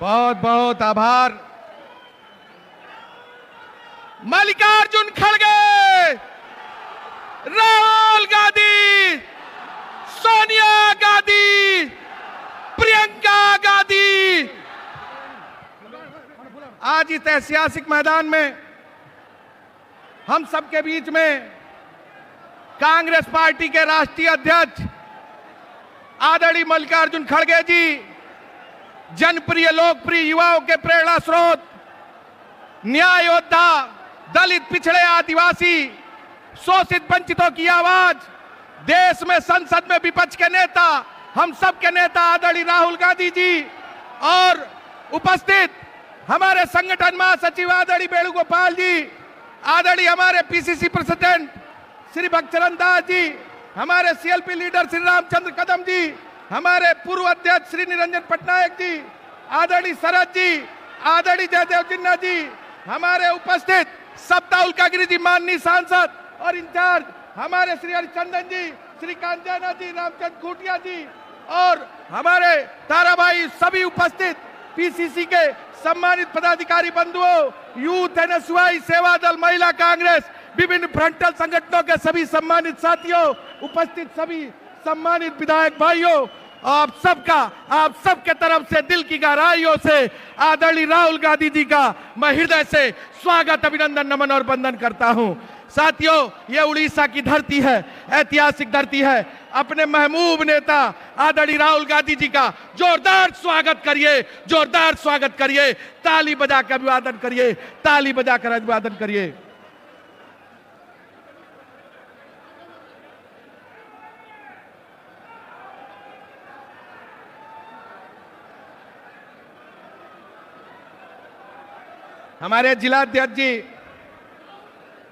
बहुत बहुत आभार। मल्लिकार्जुन खड़गे, राहुल गांधी, सोनिया गांधी, प्रियंका गांधी आज इस ऐतिहासिक मैदान में हम सबके बीच में कांग्रेस पार्टी के राष्ट्रीय अध्यक्ष आदरणीय मल्लिकार्जुन खड़गे जी, जनप्रिय लोकप्रिय युवाओं के प्रेरणा स्रोत, न्याय योद्धा, दलित पिछड़े आदिवासी शोषित वंचितों की आवाज, देश में संसद में विपक्ष के नेता, हम सब के नेता आदरणीय राहुल गांधी जी और उपस्थित हमारे संगठन महासचिव आदरणीय वेणुगोपाल जी, आदरणीय हमारे पीसीसी प्रेसिडेंट श्री भक्तचरण दास जी, हमारे सीएलपी लीडर श्री रामचंद्र कदम जी, हमारे पूर्व अध्यक्ष श्री निरंजन पटनायक जी, आदरणीय शरद जी, आदरणीय जयदेव जिन्ना जी, हमारे उपस्थित सप्ताह उल्कागिरी जी, माननीय सांसद और इंचार्ज हमारे श्री हरिचंदन जी, श्री कांजना जी, रामचंद्र खूटिया जी और हमारे ताराबाई, सभी उपस्थित पीसीसी के सम्मानित पदाधिकारी बंधुओं, यूथ एनएसयूआई, सेवा दल, महिला कांग्रेस, विभिन्न फ्रंटल संगठनों के सभी सम्मानित साथियों, उपस्थित सभी सम्मानित विधायक भाइयों, आप सबके तरफ से दिल की गहराइयों से आदरणीय राहुल गांधी जी का मैं हृदय से स्वागत, अभिनंदन, नमन और वंदन करता हूं। साथियों, ये उड़ीसा की धरती है, ऐतिहासिक धरती है। अपने महबूब नेता आदरणीय राहुल गांधी जी का जोरदार स्वागत करिए, जोरदार स्वागत करिए, ताली बजाकर अभिवादन करिए, ताली बजाकर अभिवादन करिए। हमारे जिलाध्यक्ष जी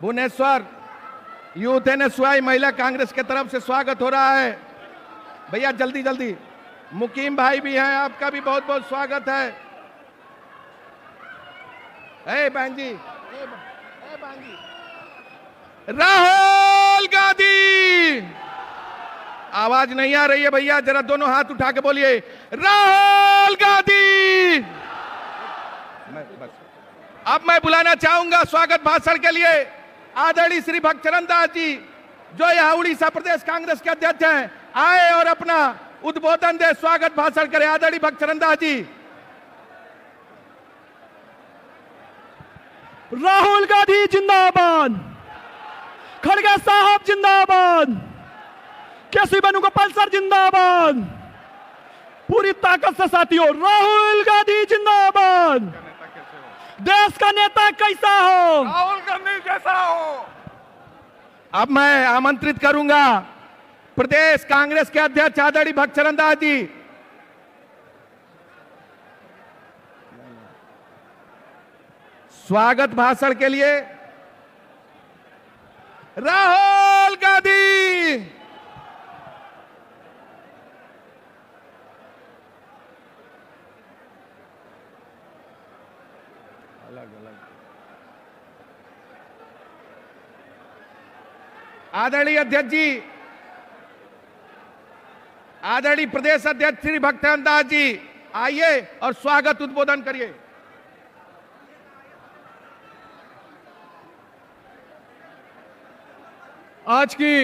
भुवनेश्वर, यूथ एनएसयूआई महिला कांग्रेस के तरफ से स्वागत हो रहा है। भैया जल्दी जल्दी, मुकीम भाई भी हैं, आपका भी बहुत बहुत स्वागत है। बहन जी, राहुल गांधी, आवाज नहीं आ रही है भैया, जरा दोनों हाथ उठा के बोलिए, राहुल गांधी। बस अब मैं बुलाना चाहूंगा स्वागत भाषण के लिए आदरणीय श्री भक्तचरण दास जी, जो यहां उड़ीसा प्रदेश कांग्रेस के अध्यक्ष हैं, आए और अपना उद्बोधन दे, स्वागत भाषण करें। आदरणीय भक्तचरण दास जी। राहुल गांधी जिंदाबाद, खड़गे साहब जिंदाबाद, केसी वेणुगोपाल सर जिंदाबाद, पूरी ताकत से साथियों, राहुल गांधी जिंदाबाद। देश का नेता कैसा हो? राहुल गांधी जैसा हो। अब मैं आमंत्रित करूंगा प्रदेश कांग्रेस के अध्यक्ष आदरणीय भक्तचरण दास जी। स्वागत भाषण के लिए राहुल गांधी। आदरणीय अध्यक्ष जी, आदरणीय प्रदेश अध्यक्ष श्री भक्तचरण दास जी, आइए और स्वागत उद्बोधन करिए। आज की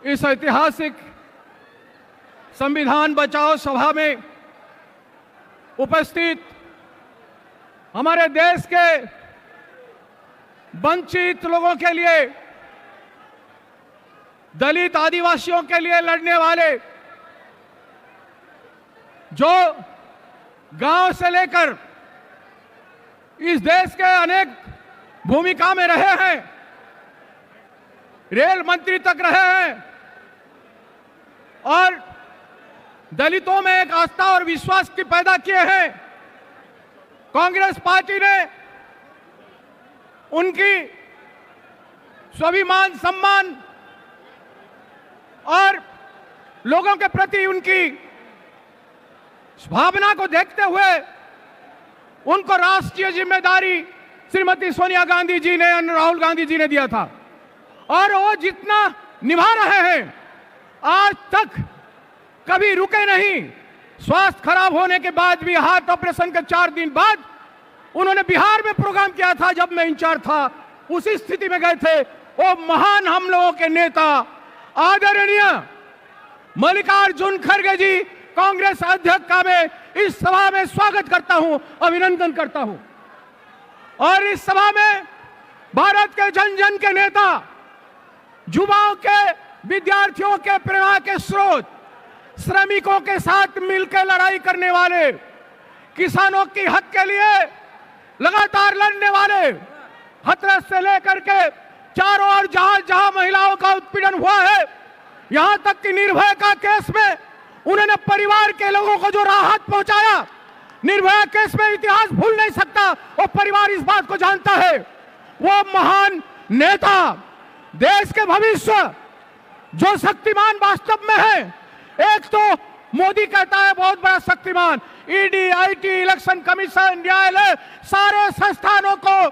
इस ऐतिहासिक संविधान बचाओ सभा में उपस्थित हमारे देश के वंचित लोगों के लिए, दलित आदिवासियों के लिए लड़ने वाले, जो गांव से लेकर इस देश के अनेक भूमिका में रहे हैं, रेल मंत्री तक रहे हैं और दलितों में एक आस्था और विश्वास की पैदा किए हैं। कांग्रेस पार्टी ने उनकी स्वाभिमान, सम्मान और लोगों के प्रति उनकी भावना को देखते हुए उनको राष्ट्रीय जिम्मेदारी श्रीमती सोनिया गांधी जी ने, राहुल गांधी जी ने दिया था और वो जितना निभा रहे हैं, आज तक कभी रुके नहीं, स्वास्थ्य खराब होने के बाद भी, हार्ट ऑपरेशन के 4 दिन बाद उन्होंने बिहार में प्रोग्राम किया था जब मैं इंचार्ज था, उसी स्थिति में गए थे। वो महान हम लोगों के नेता आदरणीय मल्लिकार्जुन खड़गे जी, कांग्रेस अध्यक्ष का मैं इस सभा में स्वागत करता हूं, अभिनंदन करता हूं। और इस सभा में भारत के जन जन के नेता, युवाओं के, विद्यार्थियों के प्रेरणा के स्रोत, श्रमिकों के साथ मिलकर लड़ाई करने वाले, किसानों की हक के लिए लगातार लड़ने वाले, हथरस से लेकर के चारों ओर जहां जहां महिलाओं का उत्पीड़न हुआ है, यहां तक कि निर्भया का केस में उन्होंने परिवार के लोगों को जो राहत पहुंचाया, निर्भया केस में इतिहास भूल नहीं सकता, वो परिवार इस बात को जानता है। वो महान नेता, देश के भविष्य, जो शक्तिमान वास्तव में है। एक तो मोदी कहता है बहुत बड़ा Shaktimaan, ED, IT, election commission, न्यायालय, सारे संस्थानों को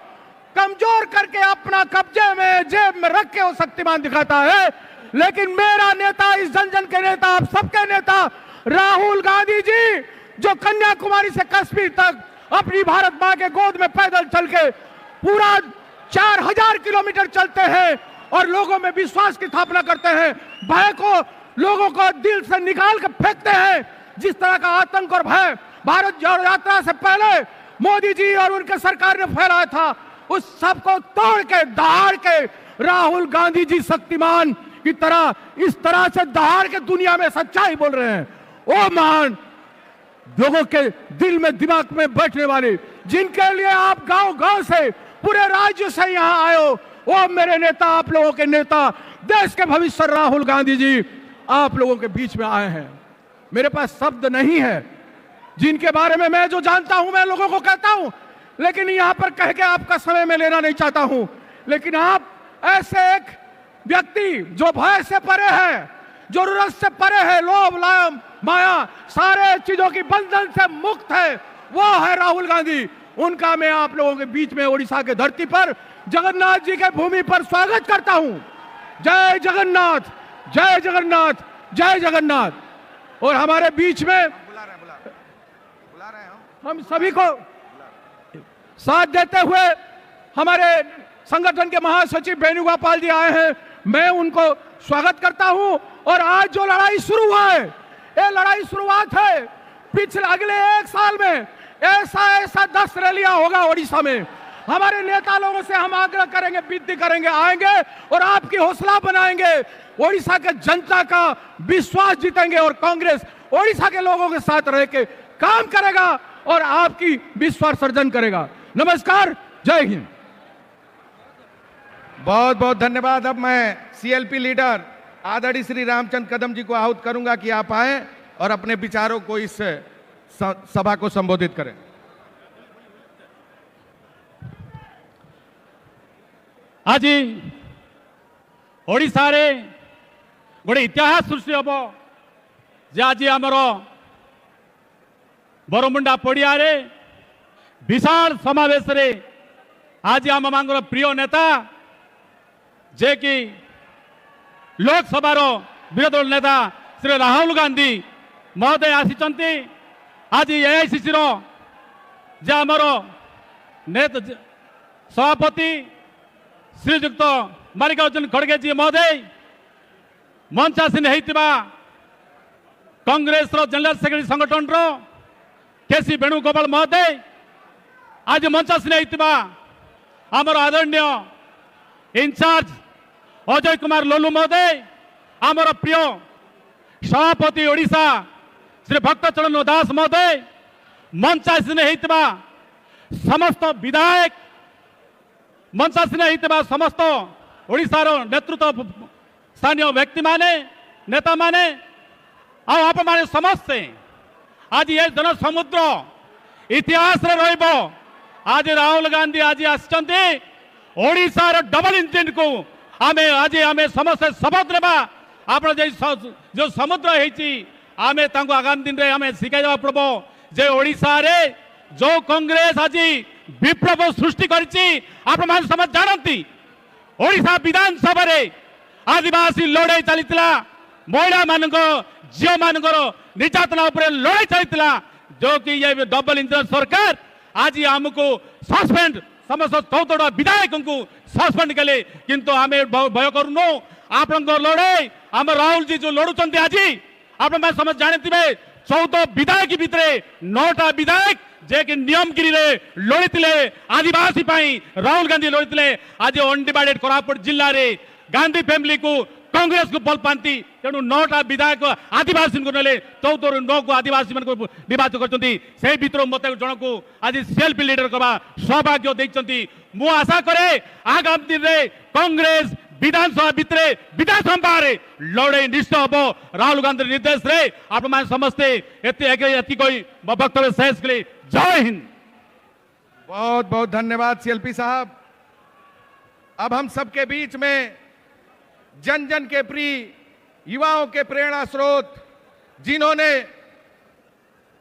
कमजोर करके अपना कब्जे में, जेब में रख के वो शक्तिमान दिखाता है। लेकिन मेरा नेता, इस जन जन के नेता, आप सबके नेता राहुल गांधी जी, जो कन्याकुमारी से कश्मीर तक अपनी भारत मां के गोद में पैदल चल के पूरा 4000 किलोमीटर चलते हैं और लोगों में विश्वास की स्थापना करते हैं, भय को लोगों को दिल से निकाल कर फेंकते हैं। जिस तरह का आतंक और भय भारत जोड़ो यात्रा से पहले मोदी जी और उनके सरकार ने फैलाया था, उस सब को तोड़ के, दहाड़ के राहुल गांधी जी शक्तिमान की तरह, इस तरह से दहाड़ के दुनिया में सच्चाई बोल रहे हैं। वो महान लोगों के दिल में, दिमाग में बैठने वाले, जिनके लिए आप गांव गांव से, पूरे राज्य से यहां आए हो, वो मेरे नेता, आप लोगों के नेता, देश के भविष्य राहुल गांधी जी आप लोगों के बीच में आए हैं। मेरे पास शब्द नहीं है, जिनके बारे में मैं जो जानता हूं मैं लोगों को कहता हूं, लेकिन यहां पर कह के आपका समय में लेना नहीं चाहता हूं। लेकिन आप ऐसे एक व्यक्ति जो भय से परे है, जरूरत से परे है, लोभ, लाभ, माया, सारे चीजों की बंधन से मुक्त है, वो है राहुल गांधी। उनका मैं आप लोगों के बीच में उड़ीसा के धरती पर, जगन्नाथ जी के भूमि पर स्वागत करता हूं। जय जगन्नाथ, जय जगन्नाथ, जय जगन्नाथ। और हमारे बीच में बुला रहे हम सभी को साथ देते हुए हमारे संगठन के महासचिव वेणुगोपाल जी आए हैं, मैं उनको स्वागत करता हूं। और आज जो लड़ाई शुरू हुआ है, ये लड़ाई शुरुआत है। पिछले अगले 1 साल में ऐसा 10 रैलियां होगा ओडिशा में। हमारे नेता लोगों से हम आग्रह करेंगे, विनती करेंगे, आएंगे और आपकी हौसला बनाएंगे, ओडिशा के जनता का विश्वास जीतेंगे और कांग्रेस ओडिशा के लोगों के साथ रह के काम करेगा और आपकी विश्वास अर्जन करेगा। नमस्कार, जय हिंद। बहुत बहुत धन्यवाद। अब मैं सीएलपी लीडर आदरणीय श्री रामचंद्र कदम जी को आहूत करूंगा कि आप आए और अपने विचारों को इस सभा को संबोधित करें। आज ओडिशा रे गोटे इतिहास सृष्टि हम जे आज आमर बरमुंडा पड़िया रे विशाल समावेश रे आज आम मांगर प्रिय नेता जे कि लोकसभा विरोधी दल नेता श्री राहुल गांधी महोदय आसी। आज एआईसीसी जे आमर नेता सभापति श्रीजुक्त मल्लिकार्जुन खड़गे जी महोदय, मंचासीन होता कांग्रेस जनरल सेक्रेटरी संगठन केसी वेणुगोपाल महोदय, आज मंचासीन होता आमर आदरणीय इंचार्ज अजय कुमार लोलू महोदय, आमर प्रिय सभापति ओडिशा श्री भक्तचरण दास महोदय, मंचासीन होता समस्त विधायक, मंचासीन होता समस्त ओडिशार नेतृत्व स्थानीय व्यक्ति माने, नेता माने, आप माने समस्ते आज ये जन समुद्र इतिहास रे रहिबो। आज राहुल गांधी आज आछंती ओडिशार डबल इंजिन को आमे आज आमे समस्त शपथ नेबा। आप जो समुद्र होती आमे तांको आगामी दिन रे आमे शिखाइबा पड़बो जे ओडिशा रे जो कांग्रेस आज विप्लव सृष्टि करछि। आप मान समझ जानती ओडिशा विधानसभा रे आदिवासी लड़ाई चलीला, महिला मान झील मान निर्यातना लड़ाई चलता जो कि ये डबल इंजन सरकार आज आमको सस्पेंड समस्त 14 विधायक को सस्पेंड कले किंतु आम भय करूनु आपण लड़ाई आम राहुल जी जो लड़ुंट आज आप समझ जानते 14 विधायक भितर 9टा विधायक जे कि नियमगिरी लड़ते आदिवासी राहुल गांधी लड़ते आज अनडिवाइडेड कोरापुट जिले में गांधी फैमिली को कांग्रेस को भल पाती तेणु 9टा विधायक आदिवासी को नेले 14 ରୁ 9 को आदिवासी मान निर्वाचित कर भर मत जन को आज सेल्फ लीडर करवा सौभाग्य देते मु आशा करे आगामी दिन में कांग्रेस विधानसभा भितर विधानसभा लड़ाई निश्चय हम राहुल गांधी निर्देश रे आप समस्ते वक्तव्य शेष के लिए जय हिंद। बहुत बहुत धन्यवाद सीएलपी साहब। अब हम सबके बीच में जन जन के प्रिय युवाओं के प्रेरणा स्रोत जिन्होंने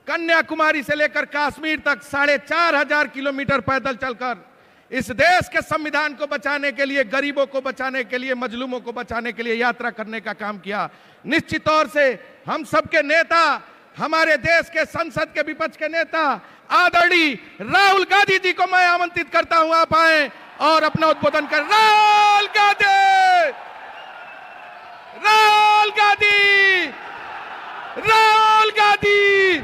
कन्याकुमारी से लेकर कश्मीर तक 4,500 किलोमीटर पैदल चलकर इस देश के संविधान को बचाने के लिए, गरीबों को बचाने के लिए, मजलूमों को बचाने के लिए यात्रा करने का काम किया। निश्चित तौर से हम सबके नेता, हमारे देश के संसद के विपक्ष के नेता आदरणीय राहुल गांधी जी को मैं आमंत्रित करता हूं आप आए और अपना उद्बोधन कर। राहुल गांधी, राहुल गांधी, राहुल गांधी,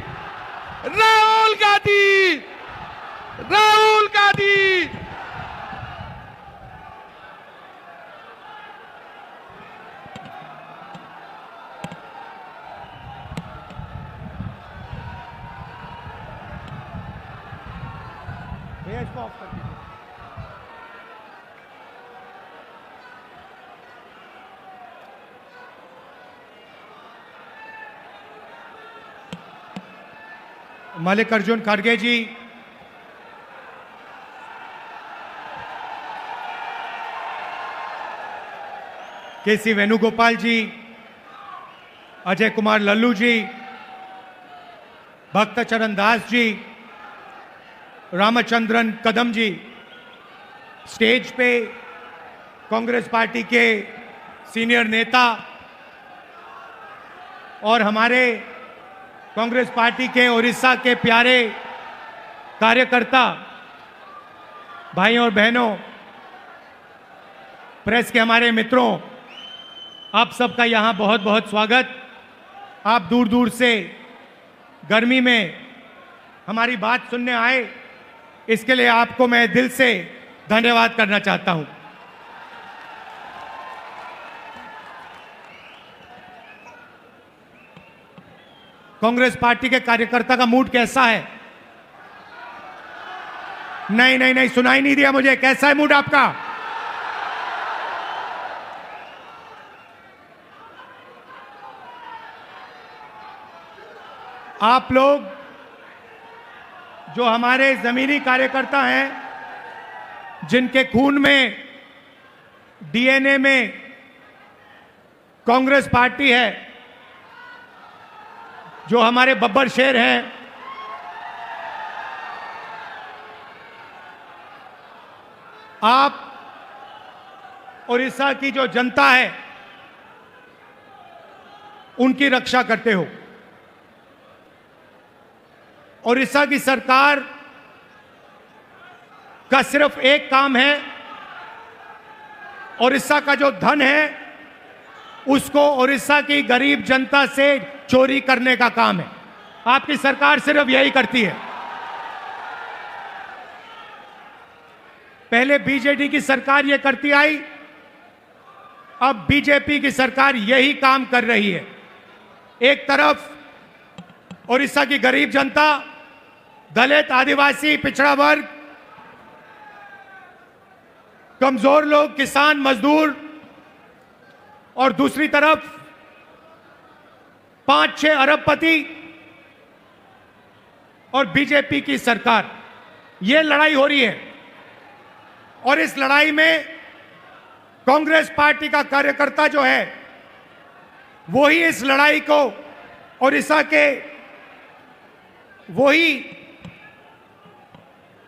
राहुल गांधी, राहुल गांधी। मल्लिकार्जुन खड़गे जी, केसी वेणुगोपाल जी, अजय कुमार लल्लू जी, भक्त चरण दास जी, रामचंद्रन कदम जी, स्टेज पे कांग्रेस पार्टी के सीनियर नेता और हमारे कांग्रेस पार्टी के उड़ीसा के प्यारे कार्यकर्ता भाइयों और बहनों, प्रेस के हमारे मित्रों, आप सबका यहाँ बहुत बहुत स्वागत। आप दूर दूर से गर्मी में हमारी बात सुनने आए, इसके लिए आपको मैं दिल से धन्यवाद करना चाहता हूं। कांग्रेस पार्टी के कार्यकर्ता का मूड कैसा है? नहीं, सुनाई नहीं दिया मुझे। कैसा है मूड आपका? आप लोग जो हमारे जमीनी कार्यकर्ता हैं, जिनके खून में, डीएनए में कांग्रेस पार्टी है, जो हमारे बब्बर शेर हैं, आप उड़ीसा की जो जनता है उनकी रक्षा करते हो। उड़ीसा की सरकार का सिर्फ एक काम है, उड़ीसा का जो धन है उसको उड़ीसा की गरीब जनता से चोरी करने का काम है। आपकी सरकार सिर्फ यही करती है। पहले बीजेडी की सरकार ये करती आई, अब बीजेपी की सरकार यही काम कर रही है। एक तरफ उड़ीसा की गरीब जनता, दलित, आदिवासी, पिछड़ा वर्ग, कमजोर लोग, किसान, मजदूर, और दूसरी तरफ 5-6 अरबपति और बीजेपी की सरकार। ये लड़ाई हो रही है और इस लड़ाई में कांग्रेस पार्टी का कार्यकर्ता जो है वही इस लड़ाई को उड़ीसा के, वही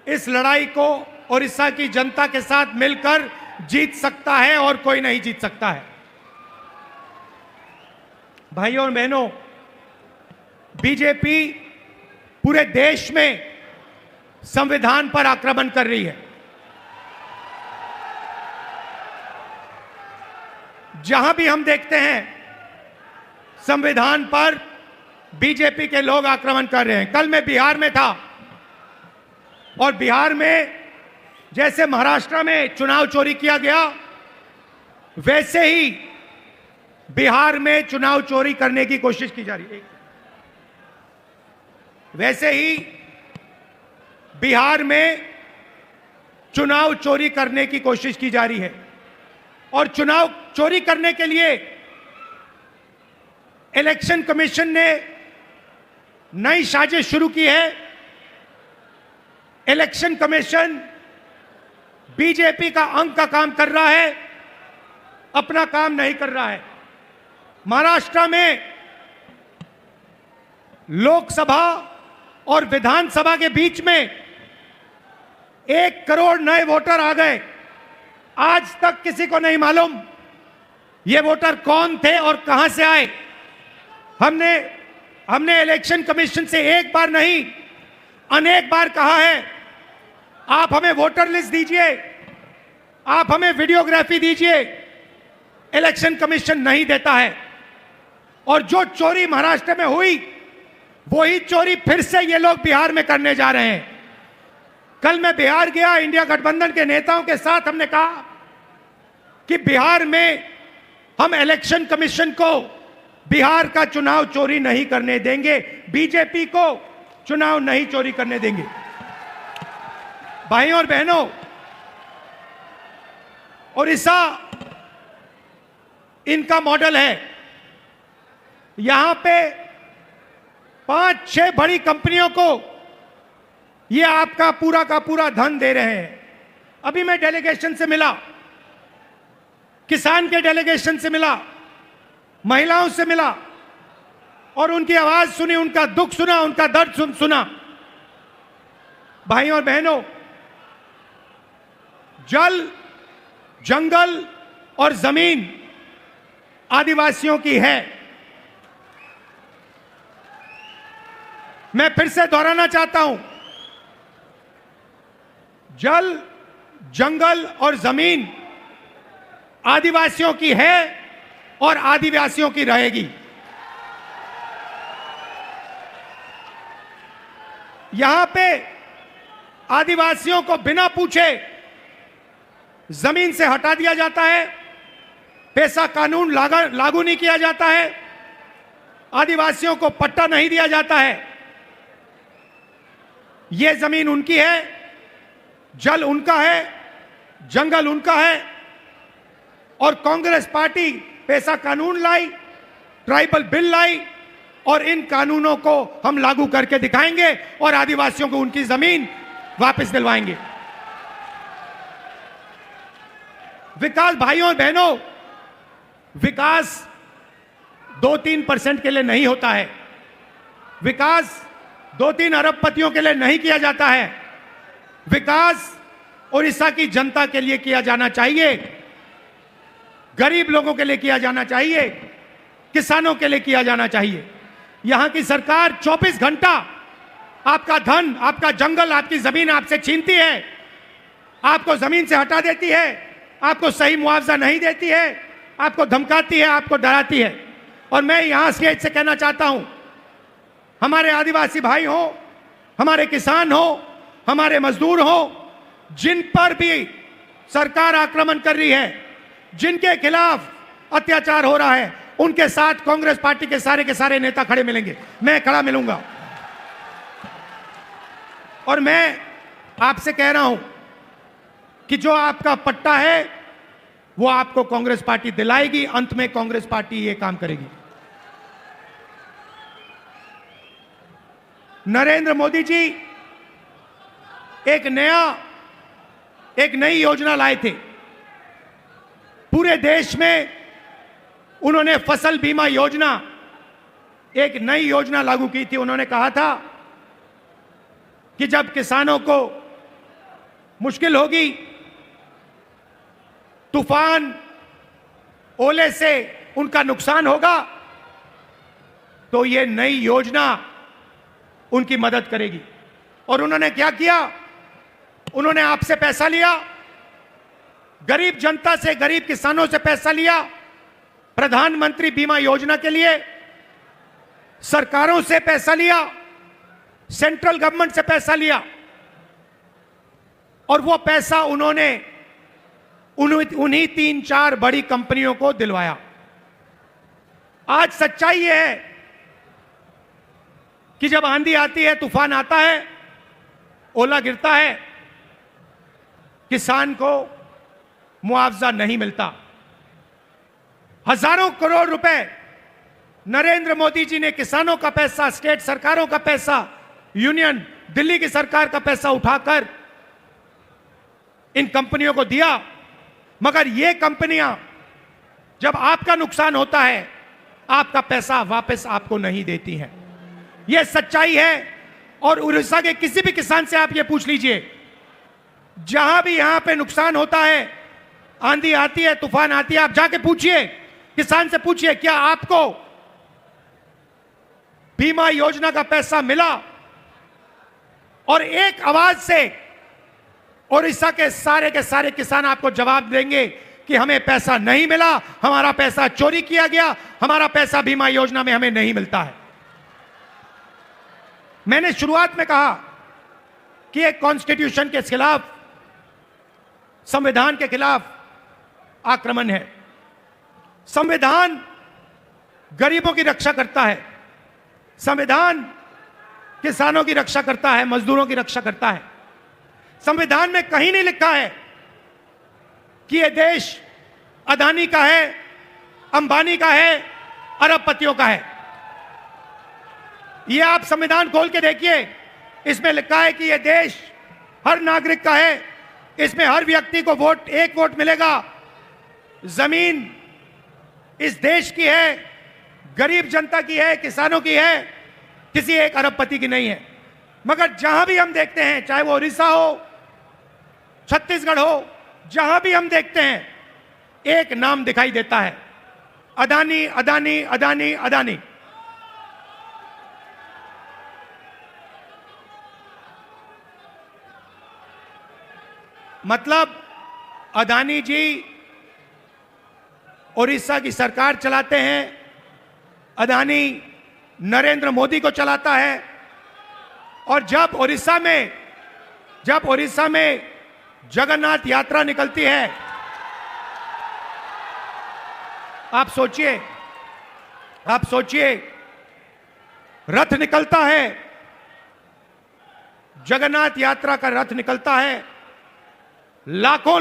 इस लड़ाई को उड़ीसा की जनता के साथ मिलकर जीत सकता है और कोई नहीं जीत सकता है। भाइयों और बहनों, बीजेपी पूरे देश में संविधान पर आक्रमण कर रही है। जहां भी हम देखते हैं संविधान पर बीजेपी के लोग आक्रमण कर रहे हैं। कल मैं बिहार में था और बिहार में जैसे महाराष्ट्र में चुनाव चोरी किया गया, वैसे ही बिहार में चुनाव चोरी करने की कोशिश की जा रही है। वैसे ही बिहार में चुनाव चोरी करने की कोशिश की जा रही है और चुनाव चोरी करने के लिए इलेक्शन कमीशन ने नई साजिश शुरू की है। इलेक्शन कमीशन बीजेपी का अंग का काम कर रहा है, अपना काम नहीं कर रहा है। महाराष्ट्र में लोकसभा और विधानसभा के बीच में 1 करोड़ नए वोटर आ गए। आज तक किसी को नहीं मालूम ये वोटर कौन थे और कहां से आए। हमने इलेक्शन कमीशन से एक बार नहीं अनेक बार कहा है, आप हमें वोटर लिस्ट दीजिए, आप हमें वीडियोग्राफी दीजिए। इलेक्शन कमीशन नहीं देता है और जो चोरी महाराष्ट्र में हुई वही चोरी फिर से ये लोग बिहार में करने जा रहे हैं। कल मैं बिहार गया, इंडिया गठबंधन के नेताओं के साथ हमने कहा कि बिहार में हम इलेक्शन कमीशन को बिहार का चुनाव चोरी नहीं करने देंगे, बीजेपी को चुनाव नहीं चोरी करने देंगे। भाइयों और बहनों, ओडिशा इनका मॉडल है। यहां पे 5-6 बड़ी कंपनियों को ये आपका पूरा का पूरा धन दे रहे हैं। अभी मैं डेलीगेशन से मिला, किसान के डेलीगेशन से मिला, महिलाओं से मिला और उनकी आवाज सुनी, उनका दुख सुना, उनका दर्द सुना। भाइयों और बहनों, जल, जंगल और जमीन आदिवासियों की है। मैं फिर से दोहराना चाहता हूं, जल, जंगल और जमीन आदिवासियों की है और आदिवासियों की रहेगी। यहां पे आदिवासियों को बिना पूछे जमीन से हटा दिया जाता है, पैसा कानून लागू नहीं किया जाता है, आदिवासियों को पट्टा नहीं दिया जाता है। यह जमीन उनकी है, जल उनका है, जंगल उनका है और कांग्रेस पार्टी पैसा कानून लाई, ट्राइबल बिल लाई और इन कानूनों को हम लागू करके दिखाएंगे और आदिवासियों को उनकी जमीन वापस दिलवाएंगे। विकास, भाइयों और बहनों, विकास 2-3% के लिए नहीं होता है। विकास 2-3 अरबपतियों के लिए नहीं किया जाता है। विकास उड़ीसा की जनता के लिए किया जाना चाहिए, गरीब लोगों के लिए किया जाना चाहिए, किसानों के लिए किया जाना चाहिए। यहां की सरकार 24 घंटा आपका धन, आपका जंगल, आपकी जमीन आपसे छीनती है, आपको जमीन से हटा देती है, आपको सही मुआवजा नहीं देती है, आपको धमकाती है, आपको डराती है। और मैं यहां स्टेज से कहना चाहता हूं, हमारे आदिवासी भाई हो, हमारे किसान हो, हमारे मजदूर हो, जिन पर भी सरकार आक्रमण कर रही है, जिनके खिलाफ अत्याचार हो रहा है, उनके साथ कांग्रेस पार्टी के सारे नेता खड़े मिलेंगे। मैं खड़ा मिलूंगा और मैं आपसे कह रहा हूं कि जो आपका पट्टा है वो आपको कांग्रेस पार्टी दिलाएगी। अंत में कांग्रेस पार्टी ये काम करेगी। नरेंद्र मोदी जी एक नई योजना लाए थे। पूरे देश में उन्होंने फसल बीमा योजना, एक नई योजना लागू की थी। उन्होंने कहा था कि जब किसानों को मुश्किल होगी, तूफान, ओले से उनका नुकसान होगा, तो ये नई योजना उनकी मदद करेगी। और उन्होंने क्या किया? उन्होंने आपसे पैसा लिया, गरीब जनता से, गरीब किसानों से पैसा लिया, प्रधानमंत्री बीमा योजना के लिए सरकारों से पैसा लिया, सेंट्रल गवर्नमेंट से पैसा लिया, और वो पैसा उन्होंने उन्हीं 3-4 बड़ी कंपनियों को दिलवाया। आज सच्चाई यह है कि जब आंधी आती है, तूफान आता है, ओला गिरता है, किसान को मुआवजा नहीं मिलता। हजारों करोड़ रुपए नरेंद्र मोदी जी ने किसानों का पैसा, स्टेट सरकारों का पैसा, यूनियन दिल्ली की सरकार का पैसा उठाकर इन कंपनियों को दिया, मगर ये कंपनियां जब आपका नुकसान होता है, आपका पैसा वापस आपको नहीं देती हैं। यह सच्चाई है। और उड़ीसा के किसी भी किसान से आप ये पूछ लीजिए, जहां भी यहां पे नुकसान होता है, आंधी आती है, तूफान आती है, आप जाके पूछिए, किसान से पूछिए, क्या आपको बीमा योजना का पैसा मिला? और एक आवाज से उड़ीसा के सारे किसान आपको जवाब देंगे कि हमें पैसा नहीं मिला, हमारा पैसा चोरी किया गया, हमारा पैसा बीमा योजना में हमें नहीं मिलता है। मैंने शुरुआत में कहा कि एक कॉन्स्टिट्यूशन के खिलाफ, संविधान के खिलाफ आक्रमण है। संविधान गरीबों की रक्षा करता है, संविधान किसानों की रक्षा करता है, मजदूरों की रक्षा करता है। संविधान में कहीं नहीं लिखा है कि यह देश अदानी का है, अंबानी का है, अरबपतियों का है। यह आप संविधान खोल के देखिए, इसमें लिखा है कि यह देश हर नागरिक का है, इसमें हर व्यक्ति को वोट, 1 वोट मिलेगा। जमीन इस देश की है, गरीब जनता की है, किसानों की है, किसी एक अरबपति की नहीं है। मगर जहां भी हम देखते हैं, चाहे वो उड़ीसा हो, छत्तीसगढ़ हो, जहां भी हम देखते हैं, एक नाम दिखाई देता है, अदानी, अदानी, अदानी, अदानी। मतलब अदानी जी उड़ीसा की सरकार चलाते हैं, अदानी नरेंद्र मोदी को चलाता है। और जब उड़ीसा में जगन्नाथ यात्रा निकलती है, आप सोचिए रथ निकलता है, जगन्नाथ यात्रा का रथ निकलता है, लाखों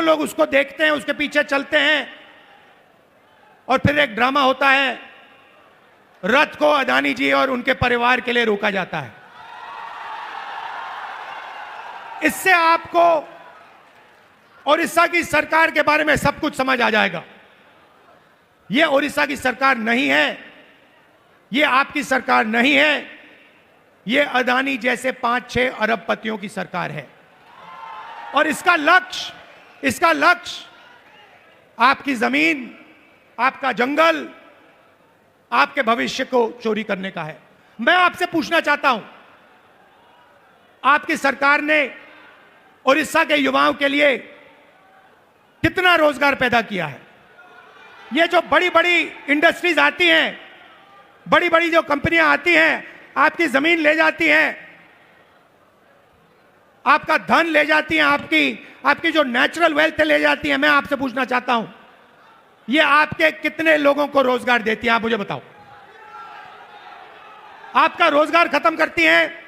लोग उसको देखते हैं, उसके पीछे चलते हैं, और फिर एक ड्रामा होता है, रथ को अदानी जी और उनके परिवार के लिए रोका जाता है। इससे आपको उड़ीसा की सरकार के बारे में सब कुछ समझ आ जाएगा। यह उड़ीसा की सरकार नहीं है, यह आपकी सरकार नहीं है, यह अदानी जैसे 5-6 अरबपतियों की सरकार है। और इसका लक्ष्य आपकी जमीन, आपका जंगल, आपके भविष्य को चोरी करने का है। मैं आपसे पूछना चाहता हूं, आपकी सरकार ने उड़ीसा के युवाओं के लिए कितना रोजगार पैदा किया है? ये जो बड़ी बड़ी इंडस्ट्रीज आती हैं, बड़ी बड़ी जो कंपनियां आती हैं, आपकी जमीन ले जाती हैं, आपका धन ले जाती हैं, आपकी जो नेचुरल वेल्थ ले जाती हैं। मैं आपसे पूछना चाहता हूं, ये आपके कितने लोगों को रोजगार देती हैं? आप मुझे बताओ। आपका रोजगार खत्म करती हैं,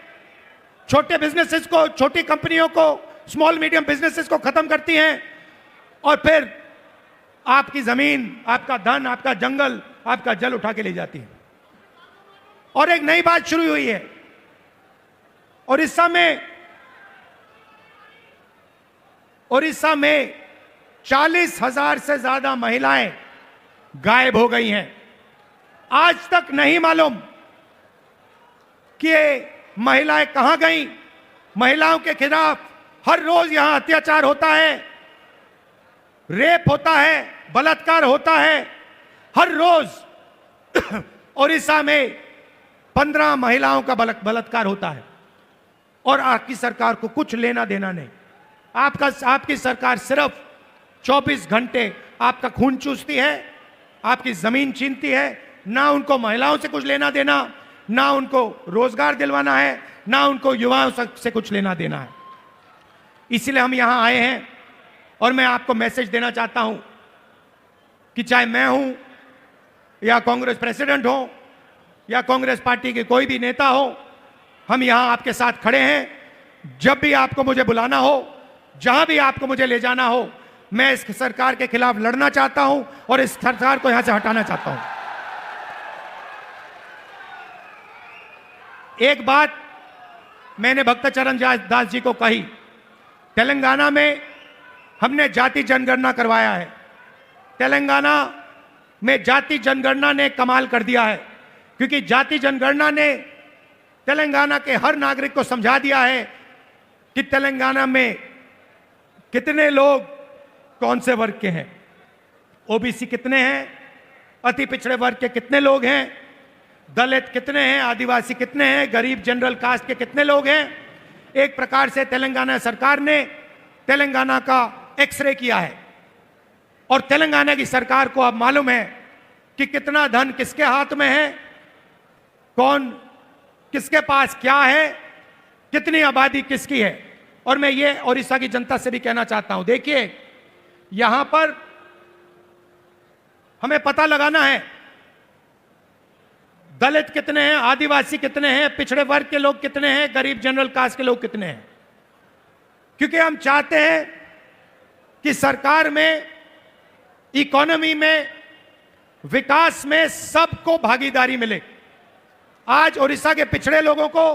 छोटे बिजनेसेस को, छोटी कंपनियों को, स्मॉल मीडियम बिजनेसेस को खत्म करती हैं, और फिर आपकी जमीन, आपका धन, आपका जंगल, आपका जल उठा के ले जाती है। और एक नई बात शुरू हुई है उड़ीसा में 40,000 से ज्यादा महिलाएं गायब हो गई हैं। आज तक नहीं मालूम कि ये महिलाएं कहां गईं। महिलाओं के खिलाफ हर रोज यहां अत्याचार होता है, रेप होता है, बलात्कार होता है, हर रोज ओडिशा में 15 महिलाओं का बलात्कार होता है और आपकी सरकार को कुछ लेना देना नहीं। आपकी सरकार सिर्फ 24 घंटे आपका खून चूसती है, आपकी जमीन छीनती है। ना उनको महिलाओं से कुछ लेना देना, ना उनको रोजगार दिलवाना है, ना उनको युवाओं से कुछ लेना देना है। इसलिए हम यहां आए हैं और मैं आपको मैसेज देना चाहता हूं कि चाहे मैं हूं या कांग्रेस प्रेसिडेंट हो या कांग्रेस पार्टी के कोई भी नेता हो, हम यहां आपके साथ खड़े हैं। जब भी आपको मुझे बुलाना हो, जहां भी आपको मुझे ले जाना हो, मैं इस सरकार के खिलाफ लड़ना चाहता हूं और इस सरकार को यहां से हटाना चाहता हूं। एक बात मैंने भक्तचरण दास जी को कही, तेलंगाना में हमने जाति जनगणना करवाया है। तेलंगाना में जाति जनगणना ने कमाल कर दिया है, क्योंकि जाति जनगणना ने तेलंगाना के हर नागरिक को समझा दिया है कि तेलंगाना में कितने लोग कौन से वर्ग के हैं, ओबीसी कितने हैं, अति पिछड़े वर्ग के कितने लोग हैं, दलित कितने हैं, आदिवासी कितने हैं, गरीब जनरल कास्ट के कितने लोग हैं। एक प्रकार से तेलंगाना सरकार ने तेलंगाना का एक्सरे किया है और तेलंगाना की सरकार को अब मालूम है कि कितना धन किसके हाथ में है, कौन किसके पास क्या है, कितनी आबादी किसकी है। और मैं ये ओडिशा की जनता से भी कहना चाहता हूं, देखिए यहां पर हमें पता लगाना है दलित कितने हैं, आदिवासी कितने हैं, पिछड़े वर्ग के लोग कितने हैं, गरीब जनरल कास्ट के लोग कितने हैं। क्योंकि हम चाहते हैं कि सरकार में, इकोनॉमी में, विकास में सबको भागीदारी मिले। आज ओडिशा के पिछड़े लोगों को,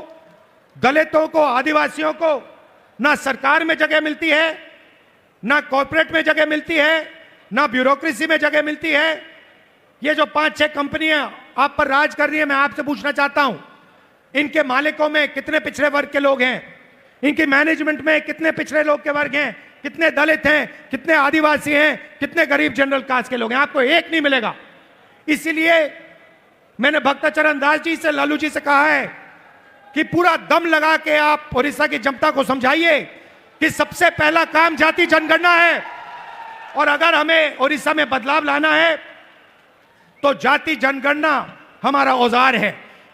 दलितों को, आदिवासियों को ना सरकार में जगह मिलती है, ना कॉर्पोरेट में जगह मिलती है, ना ब्यूरोक्रेसी में जगह मिलती है। ये जो 5-6 कंपनियां आप पर राज कर रही है, मैं आपसे पूछना चाहता हूं, इनके मालिकों में कितने पिछड़े वर्ग के लोग हैं, इनकी मैनेजमेंट में कितने पिछड़े लोग के वर्ग हैं, कितने दलित हैं, कितने आदिवासी हैं, कितने गरीब जनरल कास्ट के लोग हैं। आपको एक नहीं मिलेगा। इसीलिए मैंने भक्तचरण दास जी से, लालू जी से कहा है कि पूरा दम लगा के आप ओडिशा की जनता को समझाइए कि सबसे पहला काम जाति जनगणना है, और अगर हमें ओडिशा में बदलाव लाना है तो जाति जनगणना हमारा औजार है।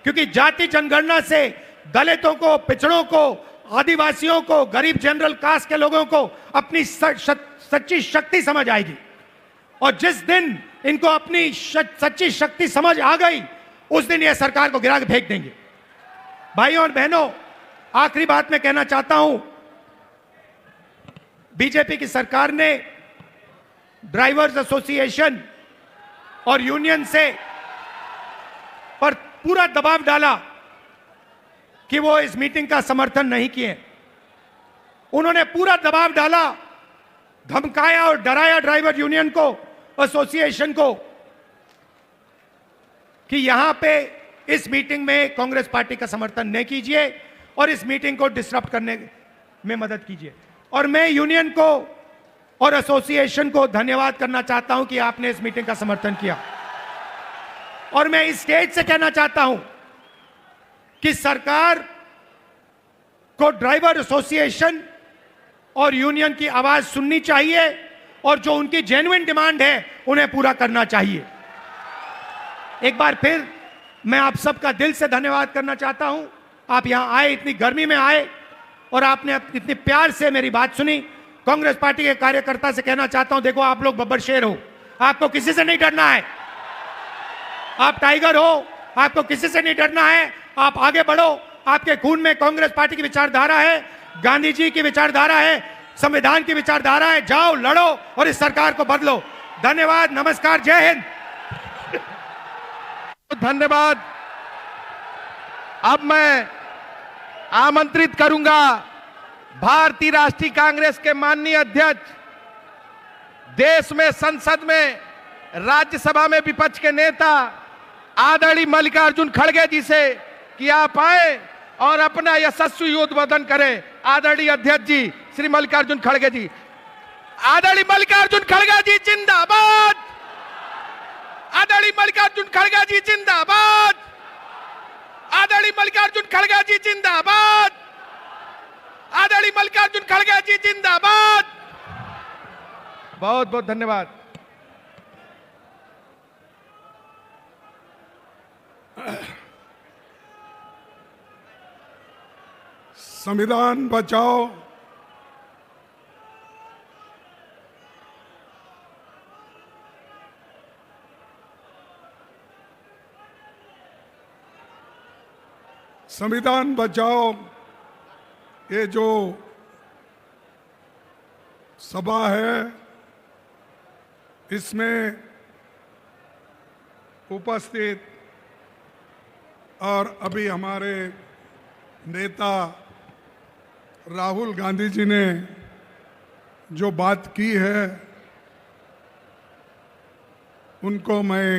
क्योंकि जाति जनगणना से दलितों को, पिछड़ों को, आदिवासियों को, गरीब जनरल कास्ट के लोगों को अपनी सच्ची शक्ति समझ आएगी। और जिस दिन इनको अपनी सच्ची शक्ति समझ आ गई, उस दिन यह सरकार को गिरा के फेंक देंगे। भाइयों और बहनों, आखिरी बात मैं कहना चाहता हूं, बीजेपी की सरकार ने ड्राइवर्स एसोसिएशन और यूनियन से पर पूरा दबाव डाला कि वो इस मीटिंग का समर्थन नहीं किए। उन्होंने पूरा दबाव डाला, धमकाया और डराया ड्राइवर यूनियन को, एसोसिएशन को, कि यहां पे इस मीटिंग में कांग्रेस पार्टी का समर्थन नहीं कीजिए और इस मीटिंग को डिस्टर्ब करने में मदद कीजिए। और मैं यूनियन को और एसोसिएशन को धन्यवाद करना चाहता हूं कि आपने इस मीटिंग का समर्थन किया। और मैं इस स्टेज से कहना चाहता हूं कि सरकार को ड्राइवर एसोसिएशन और यूनियन की आवाज सुननी चाहिए और जो उनकी जेन्युइन डिमांड है उन्हें पूरा करना चाहिए। एक बार फिर मैं आप सबका दिल से धन्यवाद करना चाहता हूं। आप यहां आए, इतनी गर्मी में आए और आपने इतने प्यार से मेरी बात सुनी। कांग्रेस पार्टी के कार्यकर्ता से कहना चाहता हूं, देखो आप लोग बब्बर शेर हो, आपको किसी से नहीं डरना है। आप टाइगर हो, आपको किसी से नहीं डरना है। आप आगे बढ़ो, आपके खून में कांग्रेस पार्टी की विचारधारा है, गांधी जी की विचारधारा है, संविधान की विचारधारा है। जाओ, लड़ो और इस सरकार को बदलो। धन्यवाद, नमस्कार, जय हिंद। धन्यवाद। अब मैं आमंत्रित करूंगा भारतीय राष्ट्रीय कांग्रेस के माननीय अध्यक्ष, देश में संसद में, राज्यसभा में विपक्ष के नेता आदरणीय मल्लिकार्जुन खड़गे जी से कि आप आए और अपना यशस्वी उद्बोधन करें। आदरणीय अध्यक्ष जी श्री मल्लिकार्जुन खड़गे जी। आदरणीय मल्लिकार्जुन खड़गे जी जिंदाबाद। आदरणीय मल्लिकार्जुन खड़गे जी जिंदाबाद, आदरणीय मल्लिकार्जुन खड़गे जी जिंदाबाद, आदरणीय मल्लिकार्जुन खड़गे जी जिंदाबाद। बहुत बहुत धन्यवाद। संविधान बचाओ, संविधान बचाओ ये जो सभा है इसमें उपस्थित और अभी हमारे नेता राहुल गांधी जी ने जो बात की है उनको मैं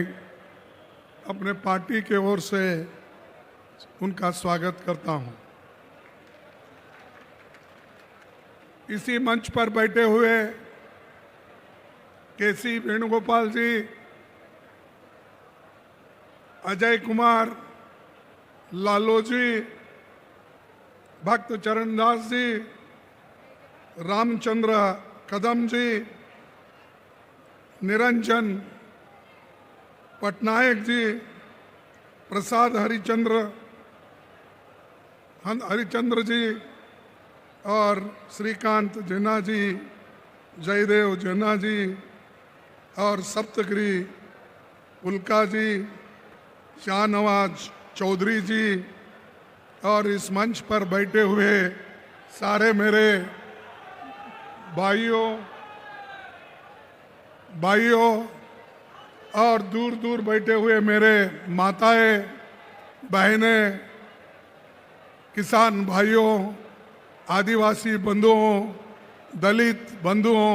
अपने पार्टी के ओर से उनका स्वागत करता हूं। इसी मंच पर बैठे हुए केसी वेणुगोपाल जी, अजय कुमार, लालू जी, भक्त चरणदास जी, रामचंद्र कदम जी, निरंजन पटनायक जी, प्रसाद हरिचंद्र जी और श्रीकांत जेना जी, जयदेव जेना जी और सप्तगिरी उल्का जी, शाहनवाज चौधरी जी और इस मंच पर बैठे हुए सारे मेरे भाइयों और दूर दूर बैठे हुए मेरे माताएं, बहनें, किसान भाइयों, आदिवासी बंधुओं, दलित बंधुओं